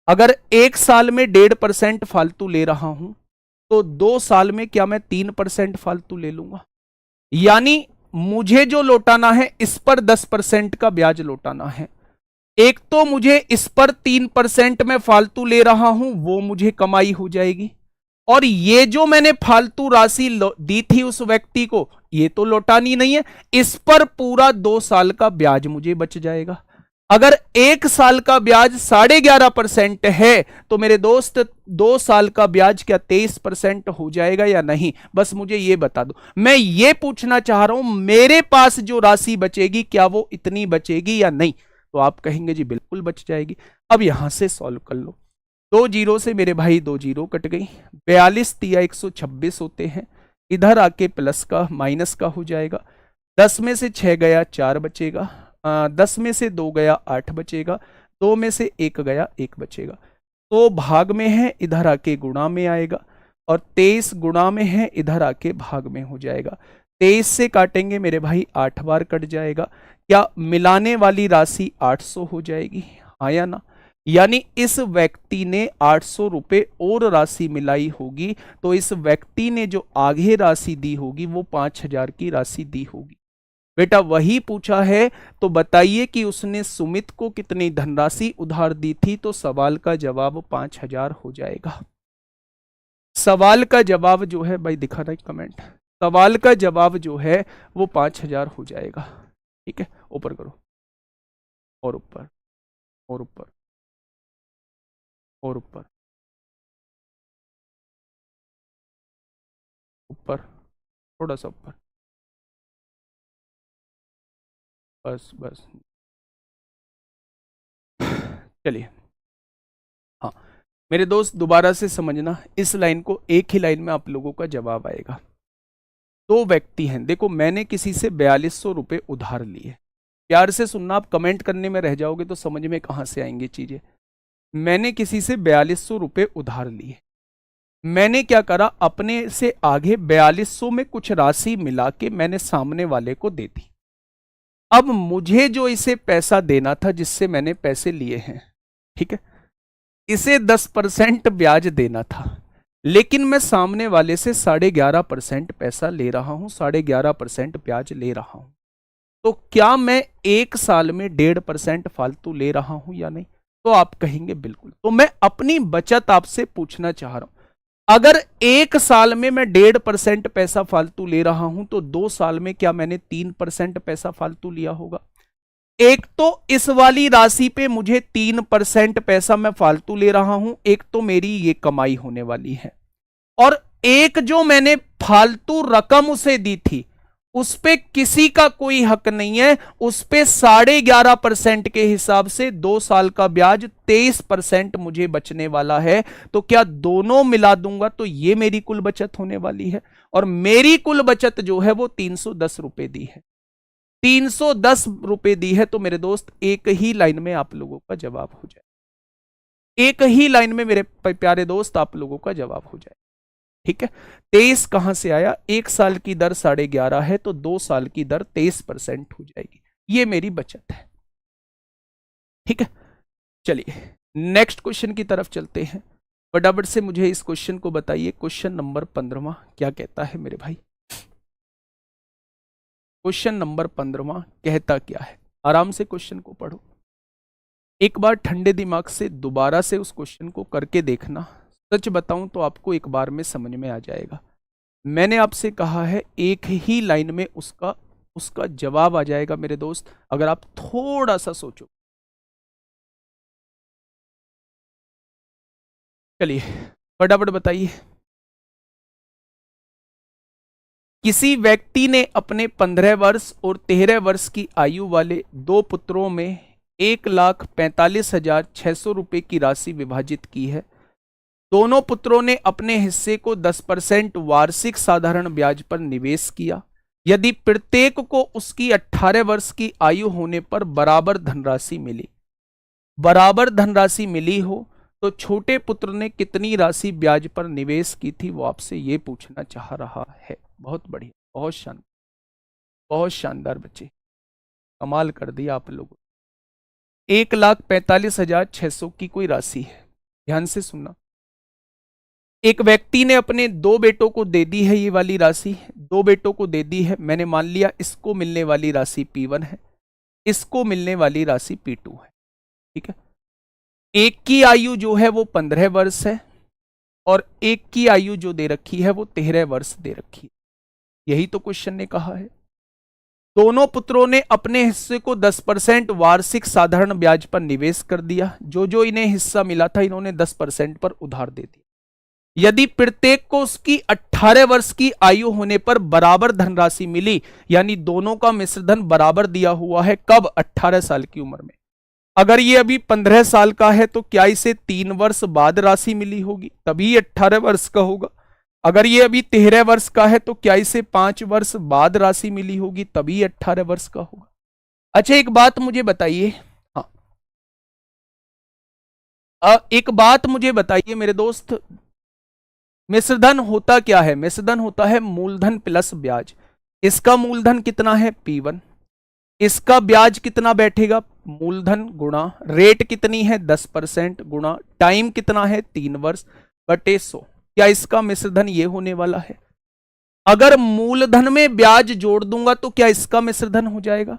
अगर एक साल में 1.5% फालतू ले रहा हूं तो 2 साल में क्या मैं 3% फालतू ले लूंगा? यानी मुझे जो लौटाना है इस पर 10% का ब्याज लौटाना है। एक तो मुझे इस पर 3% में फालतू ले रहा हूं, वो मुझे कमाई हो जाएगी, और ये जो मैंने फालतू राशि दी थी उस व्यक्ति को, ये तो लौटानी नहीं है, इस पर पूरा 2 साल का ब्याज मुझे बच जाएगा। अगर एक साल का ब्याज 11.5% है तो मेरे दोस्त 2 साल का ब्याज क्या 23% हो जाएगा या नहीं? बस मुझे ये बता दो। मैं ये पूछना चाह रहा हूं मेरे पास जो राशि बचेगी क्या वो इतनी बचेगी या नहीं? तो आप कहेंगे जी बिल्कुल बच जाएगी। अब यहां से सॉल्व कर लो। 2 जीरो से मेरे भाई 2 जीरो कट गई, 42 तिया 126 होते हैं, इधर आके प्लस का माइनस का हो जाएगा। 10 में से 6 गया 4 बचेगा, 10 में से 2 गया 8 बचेगा, 2 में से 1 गया 1 बचेगा। तो भाग में है, इधर आके गुणा में आएगा, और 23 गुणा में है, इधर आके भाग में हो जाएगा। 23 से काटेंगे मेरे भाई 8 बार कट जाएगा। क्या मिलाने वाली राशि 800 हो जाएगी? हाँ या ना? यानी इस व्यक्ति ने 800 रुपए और राशि मिलाई होगी, तो इस व्यक्ति ने जो आगे राशि दी होगी वो 5000 की राशि दी होगी। बेटा वही पूछा है, तो बताइए कि उसने सुमित को कितनी धनराशि उधार दी थी? तो सवाल का जवाब 5000 हो जाएगा। सवाल का जवाब जो है भाई दिखा रहा है कमेंट, सवाल का जवाब जो है वो 5000 हो जाएगा। ठीक है, ऊपर करो, और ऊपर, और ऊपर, और ऊपर, ऊपर, थोड़ा सा ऊपर, बस बस। चलिए, हाँ मेरे दोस्त दोबारा से समझना इस लाइन को, एक ही लाइन में आप लोगों का जवाब आएगा। 2 व्यक्ति हैं, देखो मैंने किसी से 4200 रुपए उधार लिए। प्यार से सुनना, आप कमेंट करने में रह जाओगे तो समझ में कहां से आएंगी चीजें। मैंने किसी से 4200 रुपए उधार लिए, मैंने क्या करा, अपने से आगे 4200 में कुछ राशि मिला के मैंने सामने वाले को दे दी। अब मुझे जो इसे पैसा देना था जिससे मैंने पैसे लिए हैं, ठीक है, इसे 10% ब्याज देना था, लेकिन मैं सामने वाले से 11.5% पैसा ले रहा हूं, 11.5% ब्याज ले रहा हूं। तो क्या मैं एक साल में 1.5% फालतू ले रहा हूं या नहीं? तो आप कहेंगे बिल्कुल। तो मैं अपनी बचत आपसे पूछना चाह रहा हूं, अगर एक साल में मैं 1.5% पैसा फालतू ले रहा हूं तो 2 साल में क्या मैंने 3% पैसा फालतू लिया होगा? एक तो इस वाली राशि पे मुझे 3% पैसा मैं फालतू ले रहा हूं, एक तो मेरी ये कमाई होने वाली है, और एक जो मैंने फालतू रकम उसे दी थी उस पे किसी का कोई हक नहीं है। उस पे 11.5% के हिसाब से 2 साल का ब्याज 23% मुझे बचने वाला है। तो क्या दोनों मिला दूंगा तो ये मेरी कुल बचत होने वाली है, और मेरी कुल बचत जो है वो 310 रुपए दी है। 310 रुपए दी है। तो मेरे दोस्त एक ही लाइन में आप लोगों का जवाब हो जाए, एक ही लाइन में मेरे प्यारे दोस्त आप लोगों का जवाब हो जाए। ठीक है, 23 कहां से आया? एक साल की दर 11.5 है तो 2 साल की दर 23% हो जाएगी। ये मेरी बचत है। ठीक है, चलिए नेक्स्ट क्वेश्चन की तरफ चलते हैं। फटाफट से मुझे इस क्वेश्चन को बताइए। क्वेश्चन नंबर 15वां क्या कहता है मेरे भाई? क्वेश्चन नंबर 15वां कहता क्या है। आराम से क्वेश्चन को पढ़ो, एक बार ठंडे दिमाग से दोबारा से उस क्वेश्चन को करके देखना। सच बताऊं तो आपको एक बार में समझ में आ जाएगा। मैंने आपसे कहा है एक ही लाइन में उसका उसका जवाब आ जाएगा मेरे दोस्त, अगर आप थोड़ा सा सोचो। चलिए फटाफट बताइए। किसी व्यक्ति ने अपने 15 वर्ष और 13 वर्ष की आयु वाले दो पुत्रों में 1,45,600 रुपए की राशि विभाजित की है। दोनों पुत्रों ने अपने हिस्से को 10% वार्षिक साधारण ब्याज पर निवेश किया। यदि प्रत्येक को उसकी 18 वर्ष की आयु होने पर बराबर धनराशि मिली हो तो छोटे पुत्र ने कितनी राशि ब्याज पर निवेश की थी, वो आपसे ये पूछना चाह रहा है। बहुत बढ़िया, बहुत शानदार बच्चे, कमाल कर दिया आप लोगों। 1,45,600 की कोई राशि है, ध्यान से सुनना। एक व्यक्ति ने अपने दो बेटों को दे दी है, ये वाली राशि दो बेटों को दे दी है। मैंने मान लिया इसको मिलने वाली राशि P1 है, इसको मिलने वाली राशि P2 है, ठीक है। एक की आयु जो है वो 15 वर्ष है और एक की आयु जो दे रखी है वो 13 वर्ष दे रखी है। यही तो क्वेश्चन ने कहा है। दोनों पुत्रों ने अपने हिस्से को 10% वार्षिक साधारण ब्याज पर निवेश कर दिया। जो जो इन्हें हिस्सा मिला था इन्होंने 10% पर उधार दे दिया। यदि प्रत्येक को उसकी 18 वर्ष की आयु होने पर बराबर धनराशि मिली, यानी दोनों का मिश्रधन बराबर दिया हुआ है, कब? 18 साल की उम्र में। अगर ये अभी 15 साल का है तो क्या इसे 3 वर्ष बाद राशि मिली होगी, तभी 18 वर्ष का होगा। अगर ये अभी 13 वर्ष का है तो क्या इसे 5 वर्ष बाद राशि मिली होगी, तभी 18 वर्ष का होगा। अच्छा एक बात मुझे बताइए, हाँ एक बात मुझे बताइए मेरे दोस्त, मिश्रधन होता क्या है? मिश्रधन होता है मूलधन प्लस ब्याज। इसका मूलधन कितना है? P1। इसका ब्याज कितना बैठेगा? मूलधन गुणा रेट कितनी है? 10% गुणा टाइम कितना है? 3 वर्ष बटे 100। क्या इसका मिश्रधन ये होने वाला है? अगर मूलधन में ब्याज जोड़ दूंगा तो क्या इसका मिश्रधन हो जाएगा?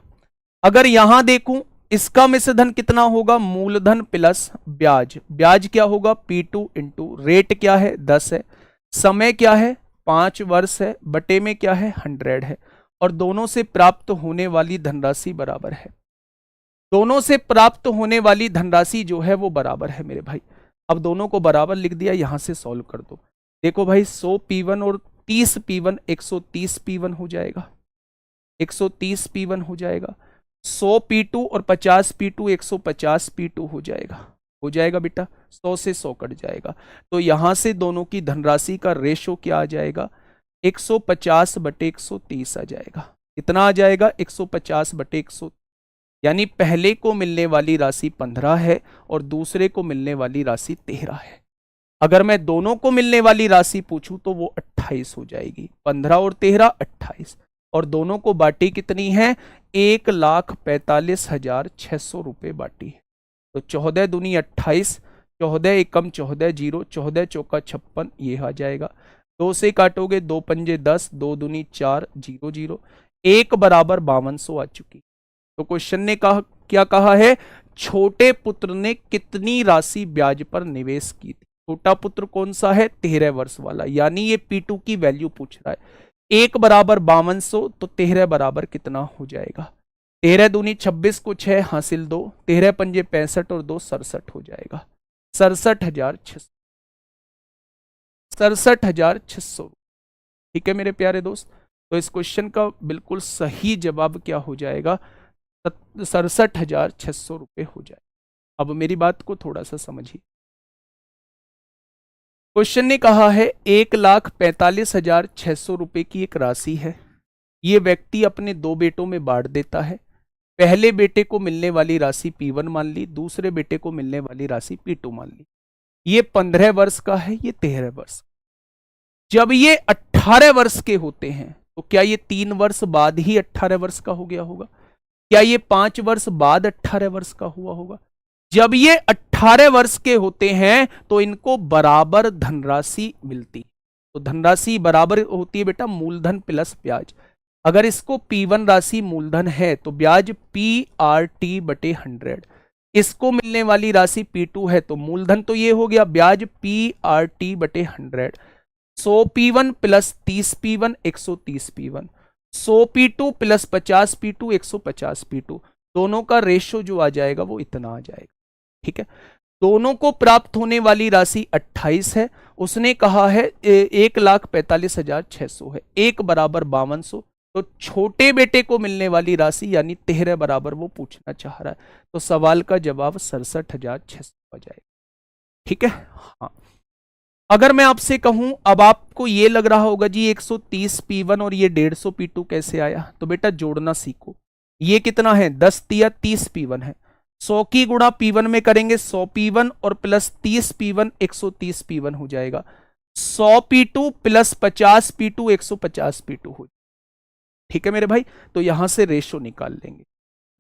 अगर यहां देखूं इसका मिश्रधन कितना होगा? मूलधन प्लस ब्याज। ब्याज क्या होगा? P2 इंटू रेट क्या है? 10 है, समय क्या है? 5 वर्ष है, बटे में क्या है? 100 है, और दोनों से प्राप्त होने वाली धनराशि बराबर है। दोनों से प्राप्त होने वाली धनराशि जो है वो बराबर है मेरे भाई। अब दोनों को बराबर लिख दिया, यहां से सॉल्व कर दो। देखो भाई 100 P1 और 30 P1 130 P1 हो जाएगा, 130 P1 हो जाएगा। 100 P2 और 50 P2 150 P2 हो जाएगा बेटा। 100 से 100 कट जाएगा, तो यहां से दोनों की धनराशि का रेशो क्या आ जाएगा? 150 बटे 130 आ जाएगा। कितना आ जाएगा? 150 बटे 100, यानी पहले को मिलने वाली राशि 15 है और दूसरे को मिलने वाली राशि 13 है। अगर मैं दोनों को मिलने वाली राशि पूछूं तो वो 28 हो जाएगी। 15 और 13 28, और दोनों को बाटी कितनी है? 1,45,600 रुपए बाटी है। तो 14 दूनी 28, 14 एकम 14 जीरो, 14 चौका 56, ये आ जाएगा। 2 से काटोगे 2 पंजे 10, 2 दूनी 4 0 0, 1 बराबर 5200 आ चुकी। तो क्वेश्चन ने कहा क्या कहा है? छोटे पुत्र ने कितनी राशि ब्याज पर निवेश की थी। छोटा पुत्र कौन सा है? 13 वर्ष वाला, यानी ये P2 की वैल्यू पूछ रहा है। 1 बराबर 5200, तो 13 बराबर कितना हो जाएगा? 13 दूनी 26 को 6 हासिल 2, 13 पंजे 65 और 2 67 हो जाएगा। 67,600, 67,600। ठीक है मेरे प्यारे दोस्त, तो इस क्वेश्चन का बिल्कुल सही जवाब क्या हो जाएगा? 67,600 रुपए हो जाए। अब मेरी बात को थोड़ा सा समझिए। क्वेश्चन ने कहा है 1,45,600 रुपए की एक राशि है। ये व्यक्ति अपने दो बेटों में बांट देता है। पहले बेटे को मिलने वाली राशि P1 मान ली, दूसरे बेटे को मिलने वाली राशि P2 मान ली। ये 15 वर्ष का है, ये 13 वर्ष। जब ये 18 वर्ष के होते हैं तो क्या ये 3 वर्ष बाद ही 18 वर्ष का हो गया होगा? क्या ये 5 वर्ष बाद 18 वर्ष का हुआ होगा? जब ये 18 वर्ष के होते हैं तो इनको बराबर धनराशि मिलती। तो धनराशि बराबर होती है बेटा मूलधन प्लस ब्याज। अगर इसको P1 राशि मूलधन है तो ब्याज PRT बटे 100। इसको मिलने वाली राशि P2 है तो मूलधन तो ये हो गया, ब्याज PRT बटे 100। 100 P1 plus 30 P1 130 P1, 100 P2 plus 50 P2 150 P2, दोनों का रेशो जो आ जाएगा वो इतना आ जाएगा। ठीक है, दोनों को प्राप्त होने वाली राशि 28 है। उसने कहा है 1,45,600 है, 1 बराबर 5200। तो छोटे बेटे को मिलने वाली राशि यानी 13 बराबर वो पूछना चाह रहा है, तो सवाल का जवाब 67,600 आ जाएगा। ठीक है, हाँ। अगर मैं आपसे कहूं, अब आपको ये लग रहा होगा जी 130 P1 और ये 150 P2 कैसे आया, तो बेटा जोड़ना सीखो। ये कितना है, 10 तिया 30 P1 है, 100 की गुणा P1 में करेंगे 100 P1 और प्लस 30 P1 130 P1 हो जाएगा। 100 P2 प्लस 50 P2 150 P2 हो। ठीक है मेरे भाई, तो यहां से रेशो निकाल लेंगे।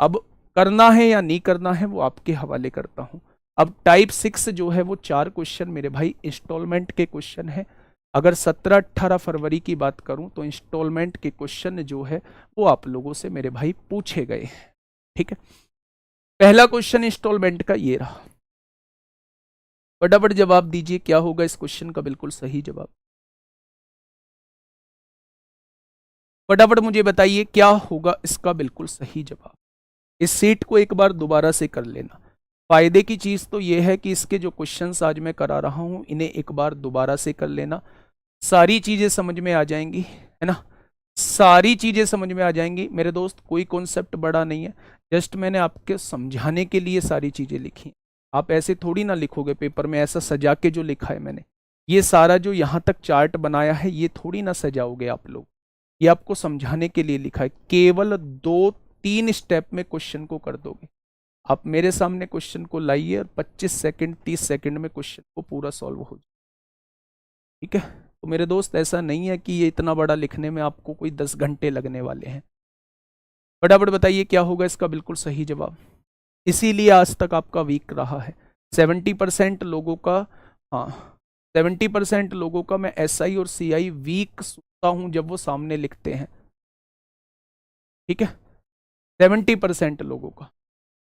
अब करना है या नहीं करना है वो आपके हवाले करता हूं। अब टाइप 6 जो है वो 4 क्वेश्चन मेरे भाई इंस्टॉलमेंट के क्वेश्चन है। अगर 17-18 फरवरी की बात करूं तो इंस्टॉलमेंट के क्वेश्चन जो है वो आप लोगों से मेरे भाई पूछे गए हैं। ठीक है, पहला क्वेश्चन इंस्टॉलमेंट का ये रहा, फटाफट जवाब दीजिए क्या होगा इस क्वेश्चन का बिल्कुल सही जवाब। फटाफट मुझे बताइए क्या होगा इसका बिल्कुल सही जवाब। इस सीट को एक बार दोबारा से कर लेना। फायदे की चीज तो यह है कि इसके जो क्वेश्चंस आज मैं करा रहा हूं इन्हें एक बार दोबारा से कर लेना, सारी चीजें समझ में आ जाएंगी, है ना, सारी चीजें समझ में आ जाएंगी मेरे दोस्त। कोई कॉन्सेप्ट बड़ा नहीं है, जस्ट मैंने आपके समझाने के लिए सारी चीजें लिखी। आप ऐसे थोड़ी ना लिखोगे पेपर में, ऐसा सजा के जो लिखा है मैंने, ये सारा जो यहाँ तक चार्ट बनाया है ये थोड़ी ना सजाओगे आप लोग, ये आपको समझाने के लिए लिखा है। केवल 2-3 स्टेप में क्वेश्चन को कर दोगे। आप मेरे सामने क्वेश्चन को लाइए और 25 सेकंड 30 सेकंड में क्वेश्चन को पूरा सॉल्व हो जाए। ठीक है, तो मेरे दोस्त ऐसा नहीं है कि ये इतना बड़ा लिखने में आपको कोई 10 घंटे लगने वाले हैं। फटाफट बताइए क्या होगा इसका बिल्कुल सही जवाब। इसीलिए आज तक आपका वीक रहा है 70% लोगों का। हाँ, 70% लोगों का मैं SI और CI वीक सुनता हूं जब वो सामने लिखते हैं। ठीक है, 70% लोगों का,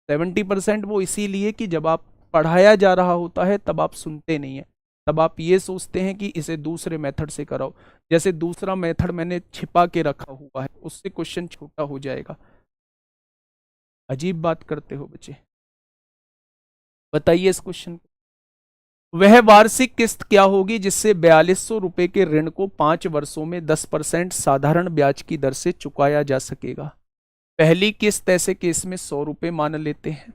70% वो इसीलिए कि जब आप पढ़ाया जा रहा होता है तब आप सुनते नहीं है, तब आप ये सोचते हैं कि इसे दूसरे मेथड से कराओ, जैसे दूसरा मेथड मैंने छिपा के रखा हुआ है उससे क्वेश्चन छोटा हो जाएगा। अजीब बात करते हो बच्चे। बताइए इस क्वेश्चन को, वह वार्षिक किस्त क्या होगी जिससे 4200 रुपए के ऋण को 5 वर्षों में 10% साधारण ब्याज की दर से चुकाया जा सकेगा। पहली किस्त ऐसे केस में 100 रुपए मान लेते हैं,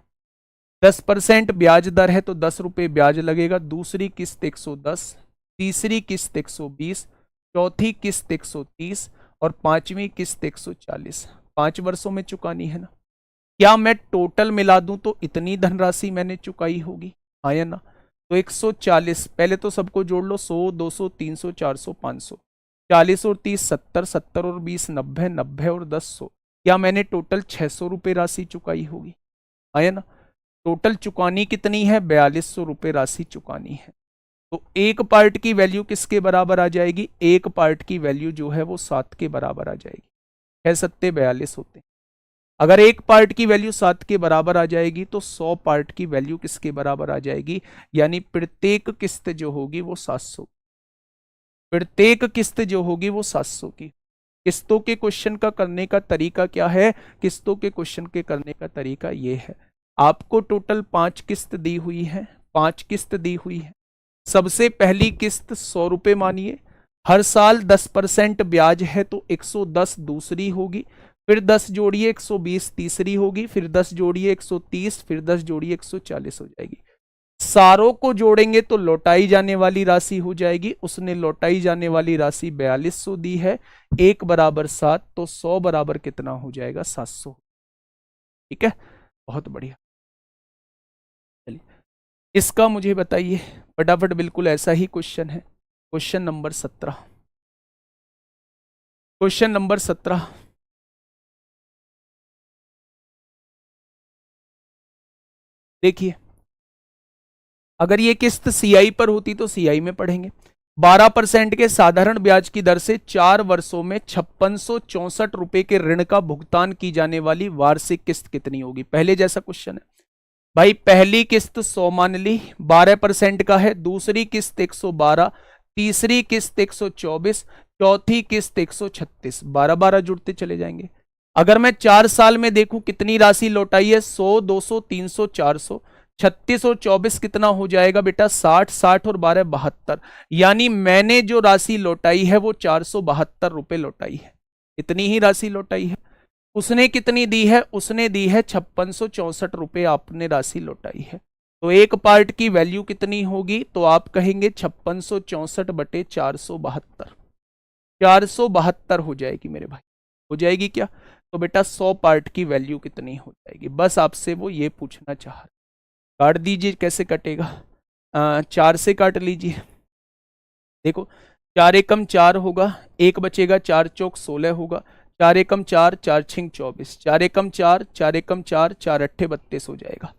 10% ब्याज दर है तो 10 रुपए ब्याज लगेगा। दूसरी किस्त 110, तीसरी किस्त 120, चौथी किस्त 130 और पांचवी किस्त 140। 5 वर्षों में चुकानी है ना। क्या मैं टोटल मिला दूं तो इतनी धनराशि मैंने चुकाई होगी, हाँ या ना। तो 140, पहले तो सबको जोड़ लो, 100 200 300 400 500, 40 और 30 70, 70 और 20 90, 90 और 10 100। क्या मैंने टोटल 600 रुपये राशि चुकाई होगी, हाँ या ना। टोटल चुकानी कितनी है, 4200 रुपये राशि चुकानी है। तो एक पार्ट की वैल्यू किसके बराबर आ जाएगी, एक पार्ट की वैल्यू जो है वो 7 के बराबर आ जाएगी। कह सकते 42 होते। अगर एक पार्ट की वैल्यू 7 के बराबर आ जाएगी तो 100 पार्ट की वैल्यू किसके बराबर आ जाएगी, यानी प्रत्येक किस्त जो होगी वो 700, प्रत्येक किस्त जो होगी वो 700 की। किस्तों के क्वेश्चन का करने का तरीका क्या है, किस्तों के क्वेश्चन के करने का तरीका ये है, आपको टोटल 5 किस्त दी हुई है, 5 किस्त दी हुई है। सबसे पहली किस्त 100 रुपये मानिए, हर साल 10% ब्याज है तो 110 दूसरी होगी, फिर 10 जोड़िए 120 तीसरी होगी, फिर 10 जोड़िए 130, फिर 10 जोड़िए 140 हो जाएगी। सारों को जोड़ेंगे तो लौटाई जाने वाली राशि हो जाएगी। उसने लौटाई जाने वाली राशि 4200 दी है, 1 बराबर 7, तो 100 बराबर कितना हो जाएगा, 700। ठीक है, बहुत बढ़िया। चलिए इसका मुझे बताइए फटाफट, बिल्कुल ऐसा ही क्वेश्चन है, क्वेश्चन नंबर 17। क्वेश्चन नंबर 17, देखिए अगर ये किस्त CI पर होती तो CI में पढ़ेंगे, 12% के साधारण ब्याज की दर से 4 वर्षों में 5664 रुपए के ऋण का भुगतान की जाने वाली वार्षिक किस्त कितनी होगी। पहले जैसा क्वेश्चन है भाई, पहली किस्त 100 मान ली, 12% का है, दूसरी किस्त 112, तीसरी किस्त 124, चौथी किस्त 136, 12-12 जुड़ते चले जाएंगे। अगर मैं 4 साल में देखूं कितनी राशि लौटाई है, 100, 200, 300, 400, 36 और 24 कितना हो जाएगा बेटा, 60, 60 और 12 72। यानी मैंने जो राशि लौटाई है वो 472 रुपए लौटाई है। इतनी ही राशि लौटाई है। उसने कितनी दी है, उसने दी है 5664 रुपए आपने राशि लौटाई है। तो एक पार्ट की वैल्यू कितनी होगी, तो आप कहेंगे 5664 बटे 472, 472 हो जाएगी मेरे भाई। हो जाएगी क्या, तो बेटा 100 पार्ट की वैल्यू कितनी हो जाएगी, बस आपसे वो ये पूछना चाह रहे। काट दीजिए, कैसे कटेगा, 4 से काट लीजिए। देखो 4 एकम 4 होगा, एक बचेगा, 4 चौक 16 होगा, 4 एकम 4, 4 छिंग 24, 4 एकम 4, 4 एकम 4, 4 अट्ठे 32 हो जाएगा।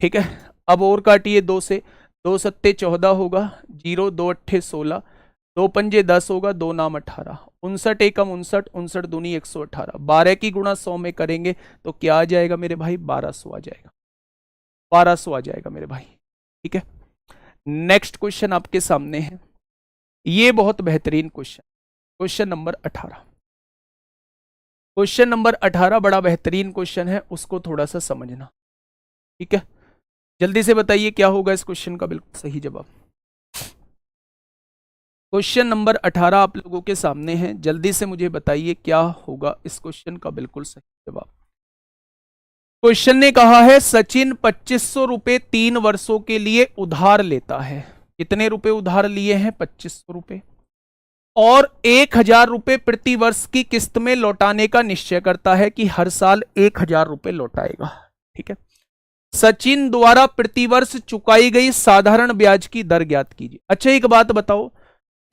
ठीक है, अब और काटिए 2 से, 2 सत्ते 14 होगा, 0 2 अट्ठे 16, 2 पंजे 10 होगा, 2 नाम 18, 59 एकम 59, 59 दूनी 118, 12 की गुणा 100 में करेंगे तो क्या आ जाएगा मेरे भाई, 1200 आ जाएगा, 1200 आ जाएगा मेरे भाई। ठीक है, नेक्स्ट क्वेश्चन आपके सामने है, ये बहुत बेहतरीन question, question number 18। Question number 18 बड़ा बेहतरीन क्वेश्चन है, उसको थोड़ा सा समझना। ठीक है, जल्दी से बताइए क्या होगा इस क्वेश्चन का बिल्कुल सही जवाब। क्वेश्चन नंबर 18 आप लोगों के सामने है, जल्दी से मुझे बताइए क्या होगा इस क्वेश्चन का बिल्कुल सही जवाब। क्वेश्चन ने कहा है सचिन 2500 रुपए 3 वर्षों के लिए उधार लेता है। कितने रुपए उधार लिए हैं, 2500 रुपए, और 1000 रुपए प्रति वर्ष की किस्त में लौटाने का निश्चय करता है कि हर साल 1000 रुपए लौटाएगा। ठीक है, सचिन द्वारा प्रतिवर्ष चुकाई गई साधारण ब्याज की दर ज्ञात कीजिए। अच्छा एक बात बताओ,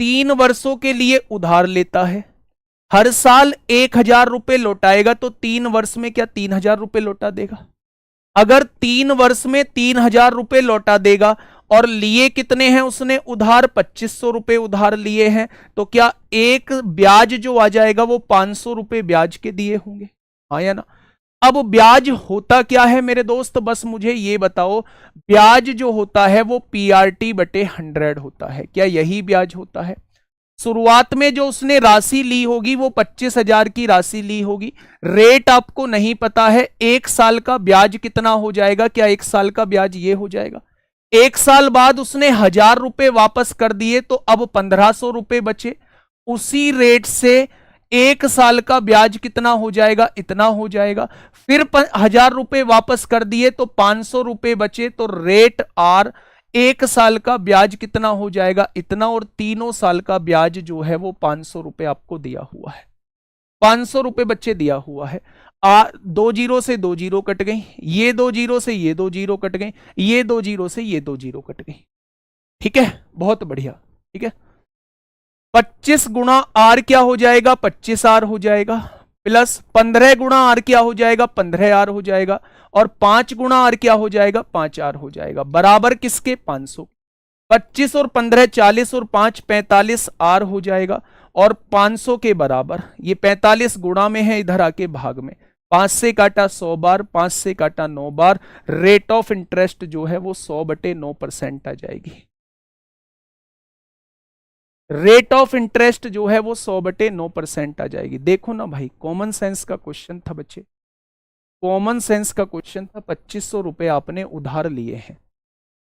3 वर्षों के लिए उधार लेता है, हर साल 1000 रुपए लौटाएगा, तो 3 वर्ष में क्या 3000 रुपए लौटा देगा। अगर 3 वर्ष में 3000 रुपए लौटा देगा और लिए कितने हैं उसने उधार, 2500 रुपए उधार लिए हैं, तो क्या एक ब्याज जो आ जाएगा वो 500 रुपए ब्याज के दिए होंगे, हाँ या ना। अब ब्याज होता क्या है मेरे दोस्त, बस मुझे ये बताओ, ब्याज जो होता है वो PRT बटे 100 होता है। क्या यही ब्याज होता है। शुरुआत में जो उसने राशि ली होगी वो 25,000 की राशि ली होगी, रेट आपको नहीं पता है, 1 साल का ब्याज कितना हो जाएगा, क्या 1 साल का ब्याज ये हो जाएगा। 1 साल बाद उसने 1000 रुपए वापस कर दिए, तो अब 1500 रुपए बचे, उसी रेट से 1 साल का ब्याज कितना हो जाएगा, इतना हो जाएगा। फिर 1000 रुपए वापस कर दिए तो 500 रुपए बचे, तो रेट R 1 साल का ब्याज कितना हो जाएगा, इतना, और तीनों साल का ब्याज जो है वो 500 रुपए आपको दिया हुआ है, 500 रुपए बच्चे दिया हुआ है। 2 जीरो से 2 जीरो कट गई, ये 2 जीरो से ये 2 जीरो कट गई, ये 2 जीरो से ये 2 जीरो कट गई। ठीक है, बहुत बढ़िया। ठीक है, 25 गुणा R क्या हो जाएगा, 25R हो जाएगा, प्लस 15 गुणा R क्या हो जाएगा, 15R हो जाएगा, और 5 गुणा R क्या हो जाएगा, 5R हो जाएगा, बराबर किसके, 500। 25 और 15 40 और 5 45 R हो जाएगा, और 500 के बराबर, ये 45 गुणा में है, इधर आके भाग में, 5 से काटा 100 बार, 5 से काटा 9 बार, रेट ऑफ इंटरेस्ट जो है वो 100/9% आ जाएगी। रेट ऑफ इंटरेस्ट जो है वो 100/9% आ जाएगी। देखो ना भाई, कॉमन सेंस का क्वेश्चन था बच्चे, कॉमन सेंस का क्वेश्चन था। 2500 रुपए आपने उधार लिए हैं,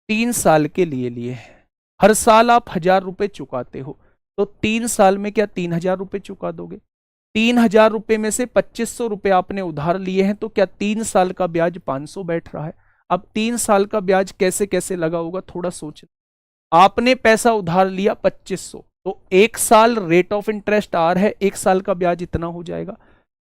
3 साल के लिए लिए हैं, हर साल आप 1000 रुपए चुकाते हो, तो 3 साल में क्या 3000 रुपए चुका दोगे। 3000 रुपए में से 2500 रुपए आपने उधार लिए हैं, तो क्या 3 साल का ब्याज 500 बैठ रहा है। अब 3 साल का ब्याज कैसे कैसे लगा होगा, थोड़ा सोच। आपने पैसा उधार लिया 2500, तो 1 साल रेट ऑफ इंटरेस्ट R है, 1 साल का ब्याज इतना हो जाएगा।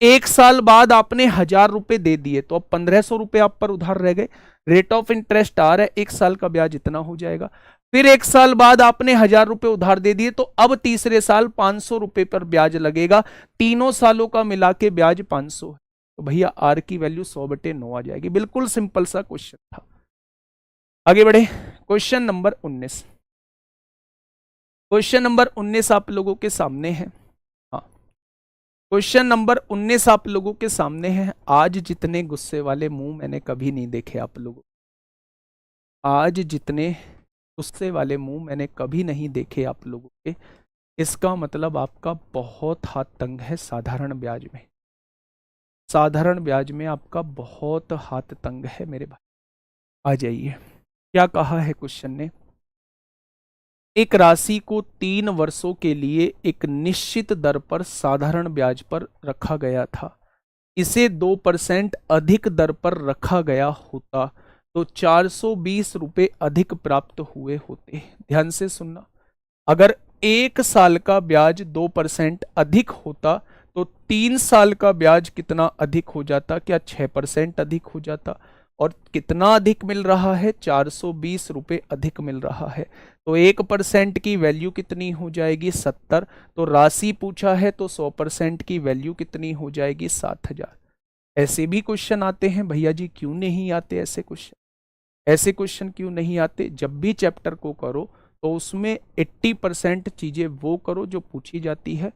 1 साल बाद आपने 1000 रुपए दे दिए, तो अब 1500 रुपए आप पर उधार रह गए, रेट ऑफ इंटरेस्ट R है, 1 साल का ब्याज इतना हो जाएगा। फिर 1 साल बाद आपने 1000 रुपए उधार दे दिए, तो अब तीसरे साल 500 रुपए पर ब्याज लगेगा, तीनों सालों का मिला के ब्याज 500 है, तो भैया R की वैल्यू 100/9 आ जाएगी। बिल्कुल सिंपल सा क्वेश्चन था। आगे बढ़े, क्वेश्चन नंबर 19। क्वेश्चन नंबर 19 आप लोगों के सामने है। हाँ, क्वेश्चन नंबर 19 आप लोगों के सामने है। आज जितने गुस्से वाले मुंह मैंने कभी नहीं देखे आप लोगों, आज जितने गुस्से वाले मुंह मैंने कभी नहीं देखे आप लोगों के। इसका मतलब आपका बहुत हाथ तंग है साधारण ब्याज में, साधारण ब्याज में आपका बहुत हाथ तंग है मेरे भाई। आ जाइए, क्या कहा है क्वेश्चन ने। एक राशि को 3 वर्षों के लिए एक निश्चित दर पर साधारण ब्याज पर रखा गया था। इसे 2% अधिक दर पर रखा गया होता तो 420 रुपये अधिक प्राप्त हुए होते। ध्यान से सुनना, अगर 1 साल का ब्याज 2% अधिक होता तो 3 साल का ब्याज कितना अधिक हो जाता? क्या 6% अधिक हो जाता? और कितना अधिक मिल रहा है? 420 रुपये अधिक मिल रहा है। तो 1% की वैल्यू कितनी हो जाएगी? 70। तो राशि पूछा है तो 100% की वैल्यू कितनी हो जाएगी? 7000। ऐसे भी क्वेश्चन आते हैं भैया जी, क्यों नहीं आते ऐसे क्वेश्चन? ऐसे क्वेश्चन क्यों नहीं आते? जब भी चैप्टर को करो तो उसमें 80% चीजें वो करो जो पूछी जाती है,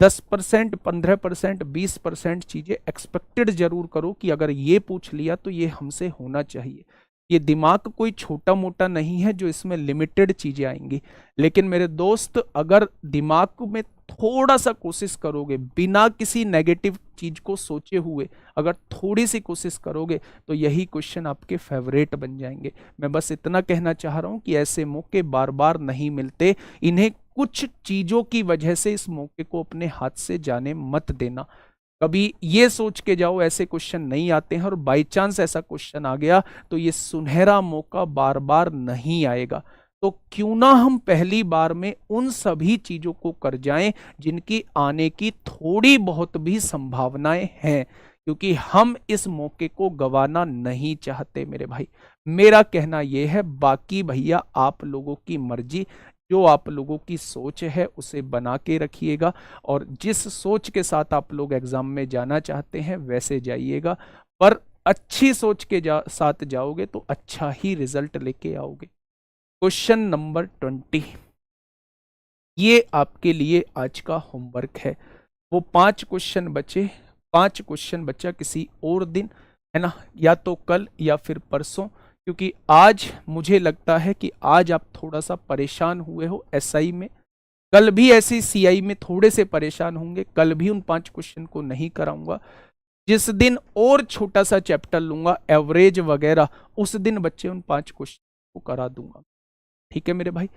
10%, 15%, 20% चीजें एक्सपेक्टेड जरूर करो कि अगर ये पूछ लिया तो ये हमसे होना चाहिए। ये दिमाग कोई छोटा मोटा नहीं है जो इसमें लिमिटेड चीजें आएंगी। लेकिन मेरे दोस्त, अगर दिमाग में थोड़ा सा कोशिश करोगे, बिना किसी नेगेटिव चीज को सोचे हुए अगर थोड़ी सी कोशिश करोगे तो यही क्वेश्चन आपके फेवरेट बन जाएंगे। मैं बस इतना कहना चाह रहा हूं कि ऐसे मौके बार बार नहीं मिलते। इन्हें कुछ चीजों की वजह से इस मौके को अपने हाथ से जाने मत देना। कभी ये सोच के जाओ ऐसे क्वेश्चन नहीं आते हैं, और बाई चांस ऐसा क्वेश्चन आ गया तो ये सुनहरा मौका बार बार नहीं आएगा। तो क्यों ना हम पहली बार में उन सभी चीजों को कर जाएं जिनकी आने की थोड़ी बहुत भी संभावनाएं हैं, क्योंकि हम इस मौके को गंवाना नहीं चाहते मेरे भाई। मेरा कहना यह है, बाकी भैया आप लोगों की मर्जी, जो आप लोगों की सोच है उसे बना के रखिएगा, और जिस सोच के साथ आप लोग एग्जाम में जाना चाहते हैं वैसे जाइएगा। पर अच्छी सोच के साथ जाओगे तो अच्छा ही रिजल्ट लेके आओगे। क्वेश्चन नंबर 20, ये आपके लिए आज का होमवर्क है। वो 5 क्वेश्चन बचे, 5 क्वेश्चन बचा किसी और दिन, है ना, या तो कल या फिर परसों, क्योंकि आज मुझे लगता है कि आज आप थोड़ा सा परेशान हुए हो एसआई में। कल भी ऐसी सीआई में थोड़े से परेशान होंगे। कल भी उन 5 क्वेश्चन को नहीं कराऊंगा। जिस दिन और छोटा सा चैप्टर लूंगा एवरेज वगैरह, उस दिन बच्चे उन 5 क्वेश्चन को करा दूंगा। ठीक है मेरे भाई,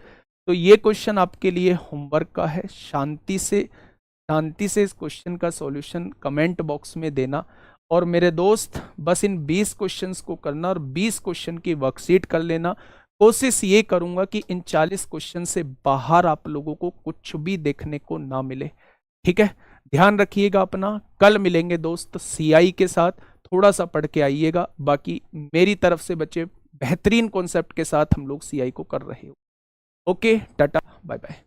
तो ये क्वेश्चन आपके लिए होमवर्क का है। शांति से इस क्वेश्चन का सॉल्यूशन कमेंट बॉक्स में देना। और मेरे दोस्त, बस इन 20 क्वेश्चंस को करना और 20 क्वेश्चन की वर्कशीट कर लेना। कोशिश ये करूंगा कि इन 40 क्वेश्चन से बाहर आप लोगों को कुछ भी देखने को ना मिले। ठीक है, ध्यान रखिएगा अपना। कल मिलेंगे दोस्त सीआई के साथ, थोड़ा सा पढ़ के आइएगा। बाकी मेरी तरफ से बच्चे बेहतरीन कॉन्सेप्ट के साथ हम लोग सीआई को कर रहे हो। Okay, tata, bye bye.